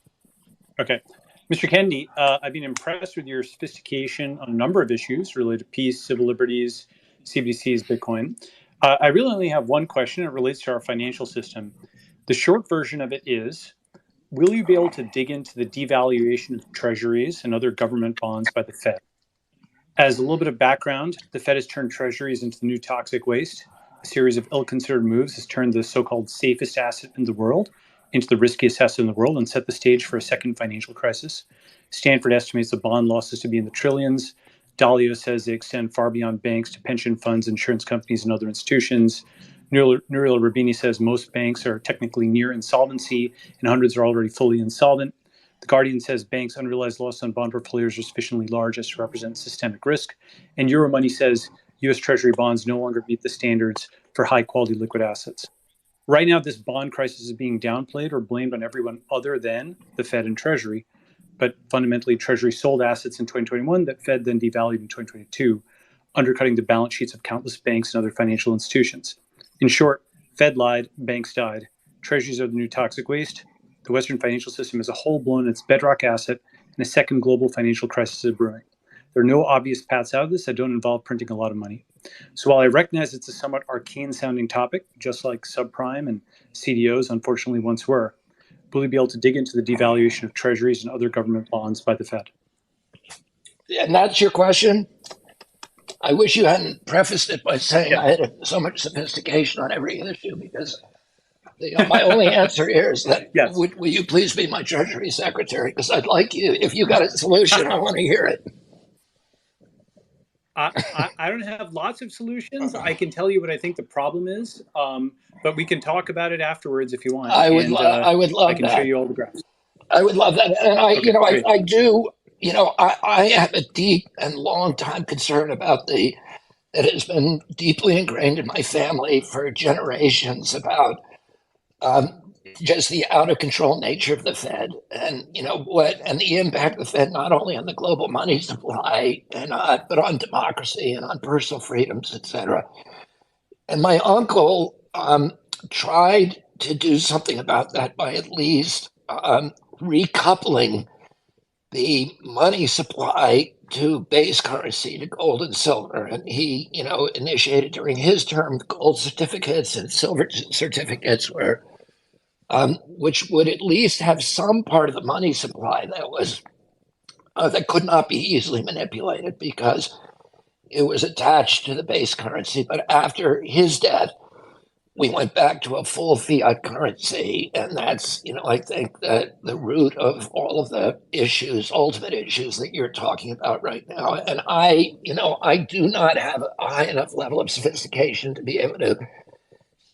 [SPEAKER 5] Mr. Kennedy, I've been impressed with your sophistication on a number of issues related to peace, civil liberties, CBDCs, Bitcoin. I really only have one question. It relates to our financial system. The short version of it is, will you be able to dig into the devaluation of treasuries and other government bonds by the Fed? As a little bit of background, the Fed has turned treasuries into the new toxic waste. A series of ill-considered moves has turned the so-called safest asset in the world into the riskiest asset in the world and set the stage for a second financial crisis. Stanford estimates the bond losses to be in the trillions. Dalio says they extend far beyond banks to pension funds, insurance companies, and other institutions. Nouriel Roubini says most banks are technically near insolvency and hundreds are already fully insolvent. The Guardian says banks' unrealized loss on bond portfolios are sufficiently large as to represent systemic risk. And Euromoney says U.S. Treasury bonds no longer meet the standards for high-quality liquid assets. Right now, this bond crisis is being downplayed or blamed on everyone other than the Fed and Treasury. But fundamentally, Treasury sold assets in 2021 that Fed then devalued in 2022, undercutting the balance sheets of countless banks and other financial institutions. In short, Fed lied, banks died. Treasuries are the new toxic waste. The Western financial system as a whole blown its bedrock asset, and a second global financial crisis is brewing. There are no obvious paths out of this that don't involve printing a lot of money. So while I recognize it's a somewhat arcane-sounding topic, just like subprime and CDOs unfortunately once were, will we be able to dig into the devaluation of treasuries and other government bonds by the Fed?
[SPEAKER 2] And that's your question? I wish you hadn't prefaced it by saying I had so much sophistication on every issue, because my only answer here is that,
[SPEAKER 5] yes.
[SPEAKER 2] Will you please be my Treasury Secretary? Because I'd like you, if you got a solution, I want to hear it.
[SPEAKER 5] I don't have lots of solutions. I can tell you what I think the problem is, but we can talk about it afterwards if you want.
[SPEAKER 2] I would love
[SPEAKER 5] I can
[SPEAKER 2] that.
[SPEAKER 5] show you all the graphs.
[SPEAKER 2] I would love that. And
[SPEAKER 5] Okay,
[SPEAKER 2] I do, I have a deep and long time concern about that has been deeply ingrained in my family for generations about just the out of control nature of the Fed, and and the impact of the Fed not only on the global money supply and but on democracy and on personal freedoms, etc. And my uncle tried to do something about that by at least recoupling the money supply to base currency, to gold and silver. And he, initiated during his term gold certificates and silver certificates, which would at least have some part of the money supply that was that could not be easily manipulated because it was attached to the base currency. But after his death, we went back to a full fiat currency, and that's, I think that the root of all of the issues, ultimate issues that you're talking about right now. And I do not have a high enough level of sophistication to be able to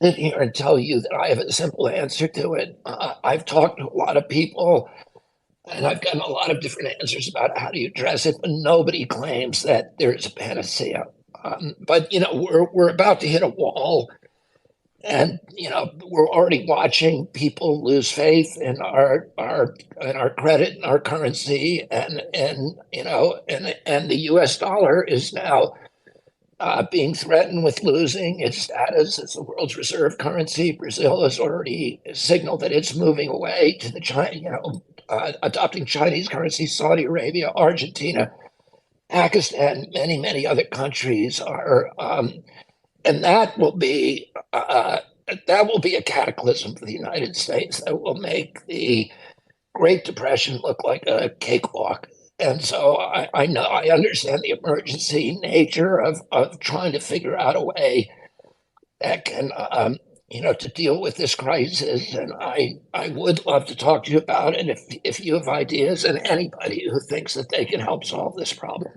[SPEAKER 2] sit here and tell you that I have a simple answer to it. I've talked to a lot of people, and I've gotten a lot of different answers about how do you address it, but nobody claims that there's a panacea. But we're about to hit a wall. And we're already watching people lose faith in our credit and our currency, and the U.S. dollar is now being threatened with losing its status as the world's reserve currency. Brazil has already signaled that it's moving away to the adopting Chinese currency. Saudi Arabia, Argentina, Pakistan, many other countries are. And that will be a cataclysm for the United States that will make the Great Depression look like a cakewalk. And so I know, I understand the emergency nature of trying to figure out a way that can to deal with this crisis. And I would love to talk to you about it if you have ideas, and anybody who thinks that they can help solve this problem.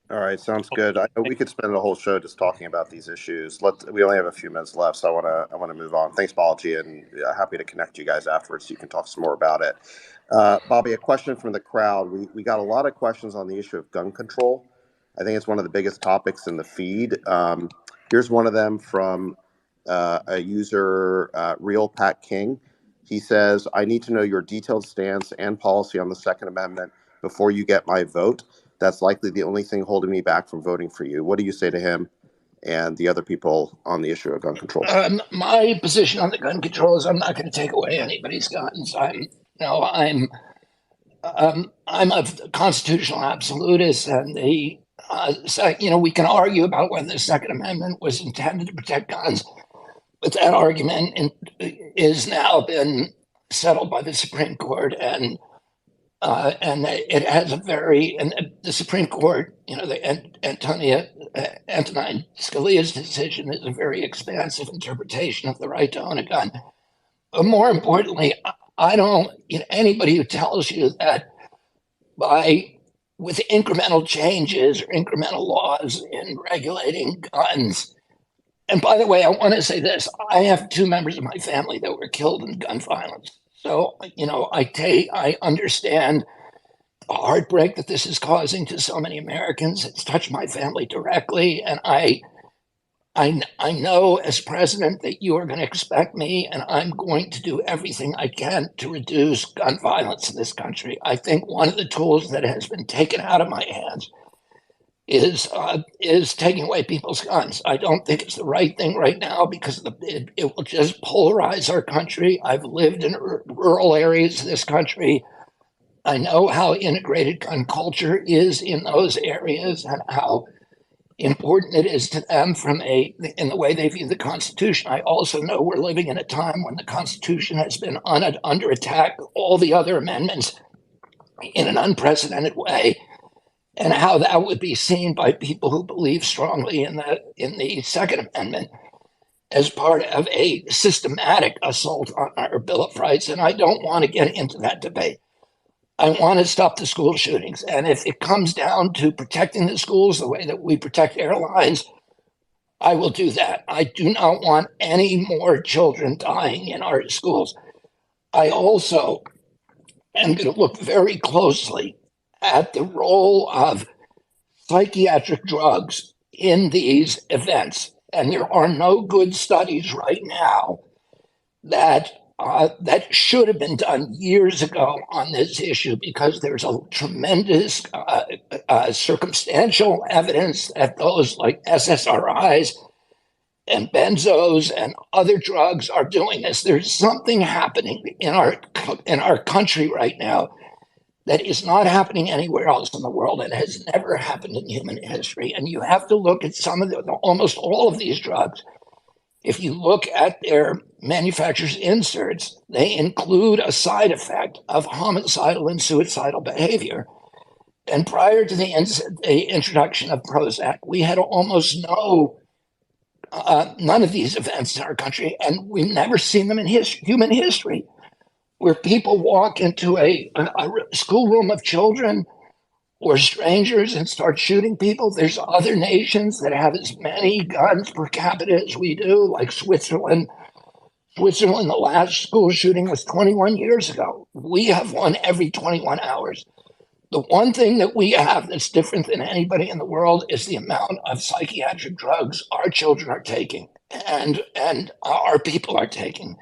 [SPEAKER 3] All right, sounds good. I know we could spend the whole show just talking about these issues. We only have a few minutes left, so I want to move on. Thanks, Balaji, and happy to connect you guys afterwards so you can talk some more about it. Bobby, a question from the crowd. We got a lot of questions on the issue of gun control. I think it's one of the biggest topics in the feed. Here's one of them from a user, Real Pat King. He says, "I need to know your detailed stance and policy on the Second Amendment before you get my vote. That's likely the only thing holding me back from voting for you." What do you say to him and the other people on the issue of gun control?
[SPEAKER 2] My position on the gun control is I'm not going to take away anybody's guns. I'm a constitutional absolutist, and we can argue about whether the Second Amendment was intended to protect guns. But that argument is now been settled by the Supreme Court, and it has a very, and the Supreme Court, Antonin Scalia's decision is a very expansive interpretation of the right to own a gun. But more importantly, I don't, anybody who tells you that with incremental changes or incremental laws in regulating guns. And by the way, I want to say this: I have 2 members of my family that were killed in gun violence. So, I understand the heartbreak that this is causing to so many Americans. It's touched my family directly, and I know as president that you are going to expect me, and I'm going to do everything I can to reduce gun violence in this country. I think one of the tools that has been taken out of my hands is taking away people's guns. I don't think it's the right thing right now because it will just polarize our country. I've lived in rural areas of this country. I know how integrated gun culture is in those areas and how important it is to them in the way they view the Constitution. I also know we're living in a time when the Constitution has been under attack, all the other amendments in an unprecedented way, and how that would be seen by people who believe strongly in the Second Amendment as part of a systematic assault on our Bill of Rights. And I don't want to get into that debate. I want to stop the school shootings. And if it comes down to protecting the schools the way that we protect airlines, I will do that. I do not want any more children dying in our schools. I also am going to look very closely at the role of psychiatric drugs in these events. And there are no good studies right now that should have been done years ago on this issue, because there's a tremendous circumstantial evidence that those like SSRIs and benzos and other drugs are doing this. There's something happening in our country right now that is not happening anywhere else in the world and has never happened in human history. And you have to look at almost all of these drugs. If you look at their manufacturer's inserts, they include a side effect of homicidal and suicidal behavior. And prior to the introduction of Prozac, we had almost none of these events in our country, and we've never seen them in human history, where people walk into a schoolroom of children or strangers and start shooting people. There's other nations that have as many guns per capita as we do, like Switzerland. Switzerland, the last school shooting was 21 years ago. We have one every 21 hours. The one thing that we have that's different than anybody in the world is the amount of psychiatric drugs our children are taking and our people are taking.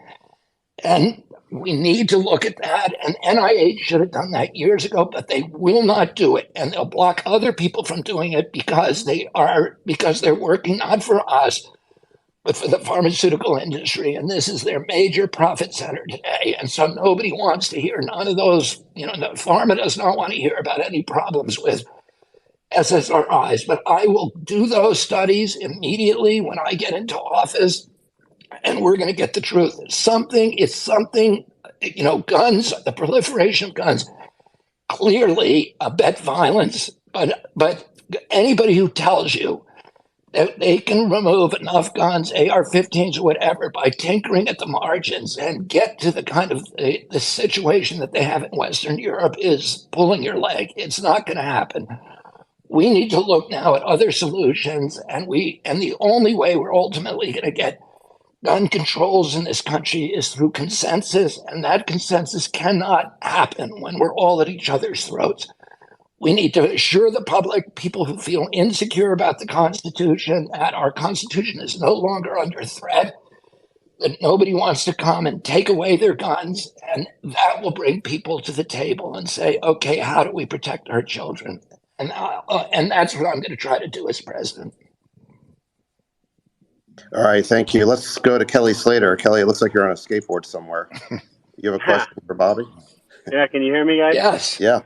[SPEAKER 2] And we need to look at that, and NIH should have done that years ago, but they will not do it, and they'll block other people from doing it because they're working not for us, but for the pharmaceutical industry, and this is their major profit center today. And so nobody wants to hear none of those. Pharma does not want to hear about any problems with SSRIs, but I will do those studies immediately when I get into office. And we're going to get the truth. It's something, guns, the proliferation of guns, clearly abet violence. But anybody who tells you that they can remove enough guns, AR-15s or whatever, by tinkering at the margins and get to the kind of the situation that they have in Western Europe is pulling your leg. It's not going to happen. We need to look now at other solutions, and the only way we're ultimately going to get gun controls in this country is through consensus, and that consensus cannot happen when we're all at each other's throats. We need to assure the public, people who feel insecure about the Constitution, that our Constitution is no longer under threat, that nobody wants to come and take away their guns, and that will bring people to the table and say, okay, how do we protect our children? And that's what I'm going to try to do as president.
[SPEAKER 3] All right, thank you. Let's go to Kelly Slater. Kelly, it looks like you're on a skateboard somewhere. You have a question for Bobby?
[SPEAKER 8] Yeah, can you hear me, guys?
[SPEAKER 2] Yes.
[SPEAKER 3] Yeah.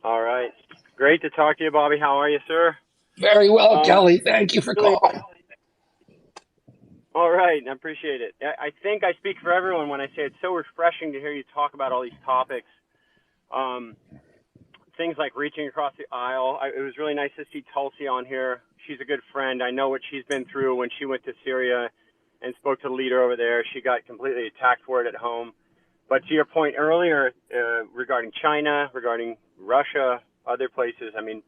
[SPEAKER 8] All right. Great to talk to you, Bobby. How are you, sir?
[SPEAKER 2] Very well, Kelly. Thank you for calling.
[SPEAKER 8] All right, I appreciate it. I think I speak for everyone when I say it's so refreshing to hear you talk about all these topics. Things like reaching across the aisle. It was really nice to see Tulsi on here. She's a good friend. I know what she's been through when she went to Syria and spoke to the leader over there. She got completely attacked for it at home. But to your point earlier regarding China, regarding Russia, other places, I mean,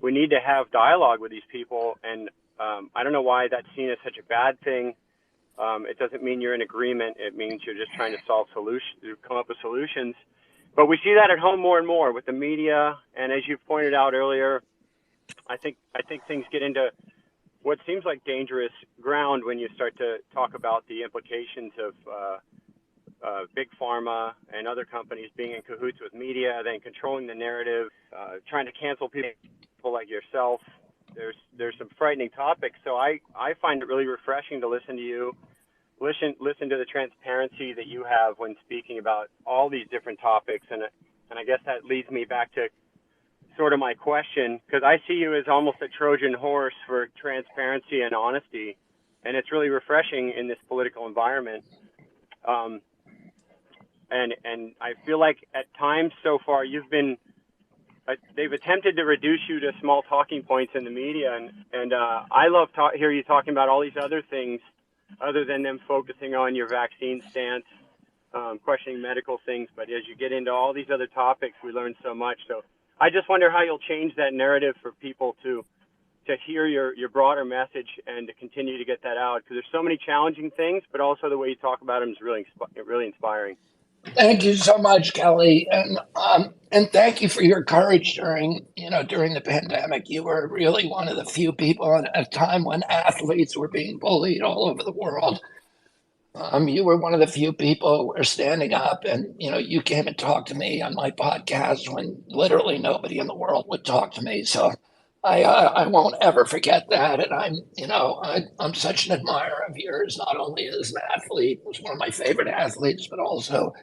[SPEAKER 8] we need to have dialogue with these people. And I don't know why that's seen as such a bad thing. It doesn't mean you're in agreement. It means you're just trying to solve solutions, come up with solutions. But we see that at home more and more with the media. And as you pointed out earlier, I think things get into what seems like dangerous ground when you start to talk about the implications of big pharma and other companies being in cahoots with media, then controlling the narrative, trying to cancel people like yourself. There's some frightening topics. So I find it really refreshing to listen to you. Listen to the transparency that you have when speaking about all these different topics, and I guess that leads me back to sort of my question, because I see you as almost a Trojan horse for transparency and honesty, and it's really refreshing in this political environment. And I feel like at times so far they've attempted to reduce you to small talking points in the media, and I love hear you talking about all these other things other than them focusing on your vaccine stance, questioning medical things. But as you get into all these other topics, we learn so much. So I just wonder how you'll change that narrative for people to hear your broader message and to continue to get that out, because there's so many challenging things, but also the way you talk about them is really inspiring.
[SPEAKER 2] Thank you so much, Kelly, and thank you for your courage during the pandemic. You were really one of the few people at a time when athletes were being bullied all over the world. You were one of the few people who were standing up, and you came and talked to me on my podcast when literally nobody in the world would talk to me. So I won't ever forget that, and I'm such an admirer of yours, not only as an athlete, was one of my favorite athletes, but also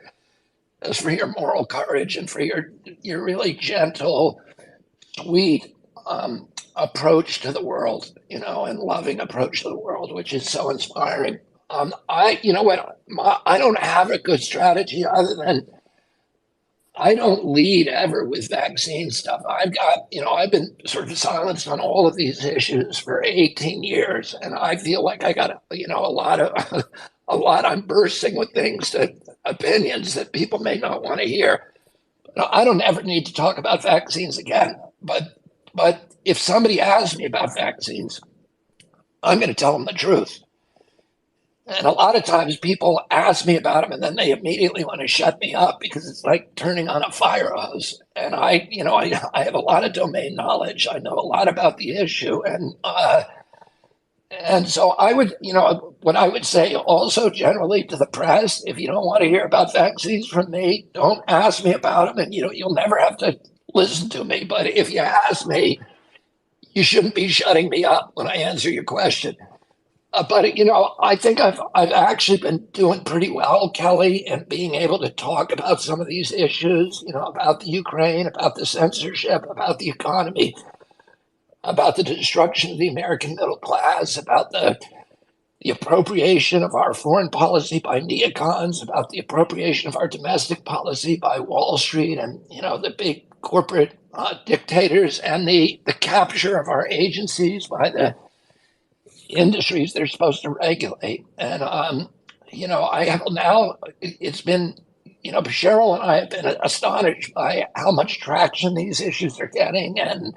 [SPEAKER 2] as for your moral courage and for your really gentle, sweet approach to the world, and loving approach to the world, which is so inspiring. I don't have a good strategy other than I don't lead ever with vaccine stuff. I've been sort of silenced on all of these issues for 18 years, and I feel like I got a lot. I'm bursting with things opinions that people may not want to hear. I don't ever need to talk about vaccines again. But if somebody asks me about vaccines, I'm going to tell them the truth. And a lot of times people ask me about them and then they immediately want to shut me up because it's like turning on a fire hose. And I have a lot of domain knowledge. I know a lot about the issue. And so I would, what I would say also generally to the press, if you don't want to hear about vaccines from me, don't ask me about them. And, you'll never have to listen to me. But if you ask me, you shouldn't be shutting me up when I answer your question. But I think I've actually been doing pretty well, Kelly, in being able to talk about some of these issues, about the Ukraine, about the censorship, about the economy, about the destruction of the American middle class, about the appropriation of our foreign policy by neocons, about the appropriation of our domestic policy by Wall Street and the big corporate dictators, and the capture of our agencies by the industries they're supposed to regulate. And I have now, it's been, Cheryl and I have been astonished by how much traction these issues are getting, and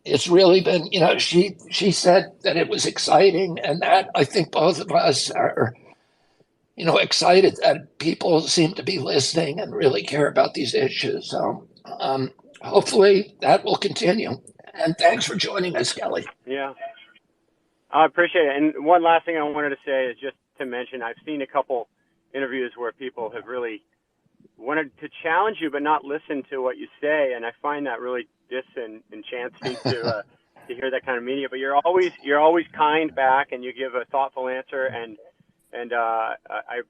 [SPEAKER 2] it's really been, she said that it was exciting, and that I think both of us are excited that people seem to be listening and really care about these issues. So hopefully that will continue, and thanks for joining us, Kelly.
[SPEAKER 8] Yeah, I appreciate it. And one last thing I wanted to say is just to mention, I've seen a couple interviews where people have really wanted to challenge you but not listen to what you say, and I find that really disenchanting to hear that kind of media. But you're always kind back, and you give a thoughtful answer, and I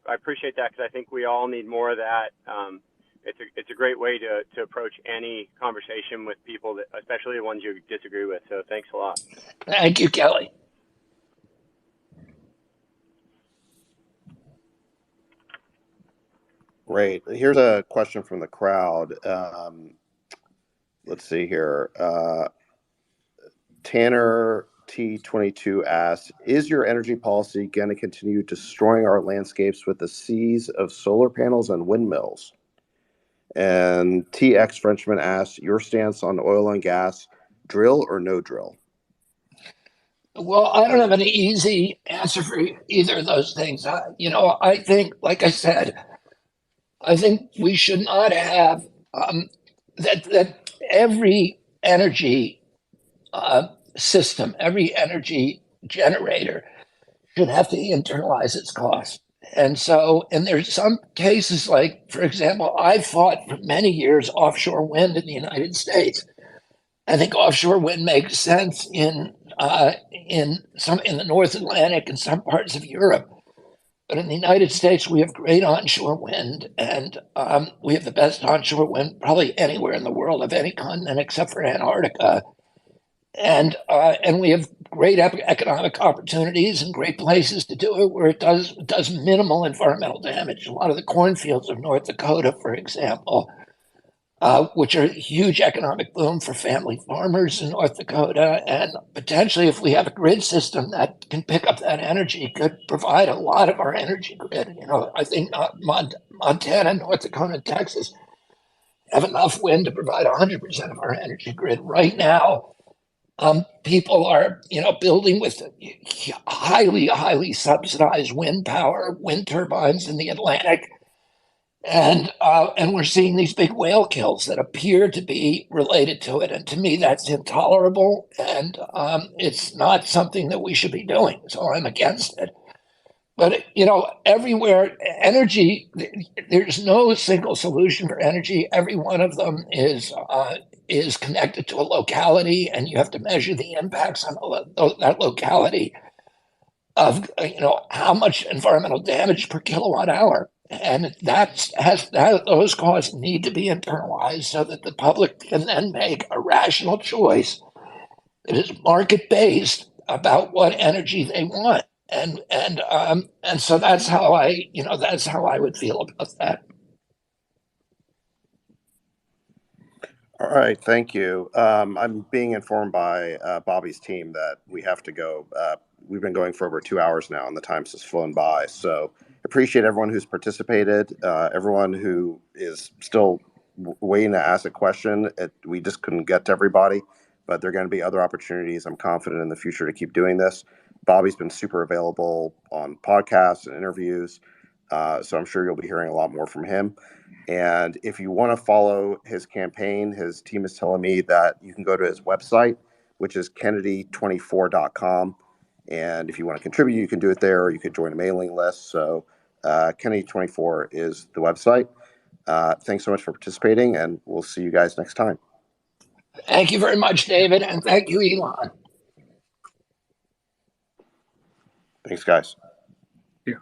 [SPEAKER 8] appreciate that, because I think we all need more of that. It's a great way to approach any conversation with people, especially the ones you disagree with. So thanks a lot.
[SPEAKER 2] Thank you, Kelly.
[SPEAKER 3] Great. Here's a question from the crowd. Let's see here. Tanner T22 asks, is your energy policy going to continue destroying our landscapes with the seas of solar panels and windmills? And TX Frenchman asks, your stance on oil and gas, drill or no drill?
[SPEAKER 2] Well, I don't have an easy answer for either of those things. I think, like I said, I think we should not have that every energy system, every energy generator should have to internalize its cost. And there's some cases like, for example, I fought for many years offshore wind in the United States. I think offshore wind makes sense in the North Atlantic and some parts of Europe. But in the United States, we have great onshore wind, and we have the best onshore wind probably anywhere in the world of any continent except for Antarctica. And we have great economic opportunities and great places to do it where it does minimal environmental damage. A lot of the cornfields of North Dakota, for example, which are a huge economic boom for family farmers in North Dakota. And potentially, if we have a grid system that can pick up that energy, could provide a lot of our energy grid. I think Montana, North Dakota, and Texas have enough wind to provide 100% of our energy grid. Right now, people are, building with highly, highly subsidized wind power, wind turbines in the Atlantic. And we're seeing these big whale kills that appear to be related to it. And to me, that's intolerable. And it's not something that we should be doing. So I'm against it. But, everywhere, energy, there's no single solution for energy. Every one of them is connected to a locality, and you have to measure the impacts on that locality of, how much environmental damage per kilowatt hour. And those costs need to be internalized so that the public can then make a rational choice that is market-based about what energy they want. And so that's how I would feel about that.
[SPEAKER 3] All right, thank you. I'm being informed by Bobby's team that we have to go. We've been going for over 2 hours now, and the time's just flown by. So appreciate everyone who's participated, everyone who is still waiting to ask a question. We just couldn't get to everybody, but there are going to be other opportunities. I'm confident in the future to keep doing this. Bobby's been super available on podcasts and interviews, so I'm sure you'll be hearing a lot more from him. And if you want to follow his campaign, his team is telling me that you can go to his website, which is kennedy24.com. And if you want to contribute, you can do it there, or you could join a mailing list. So Kennedy24 is the website. Thanks so much for participating, and we'll see you guys next time.
[SPEAKER 2] Thank you very much, David, and thank you, Elon.
[SPEAKER 3] Thanks, guys.
[SPEAKER 5] Yeah.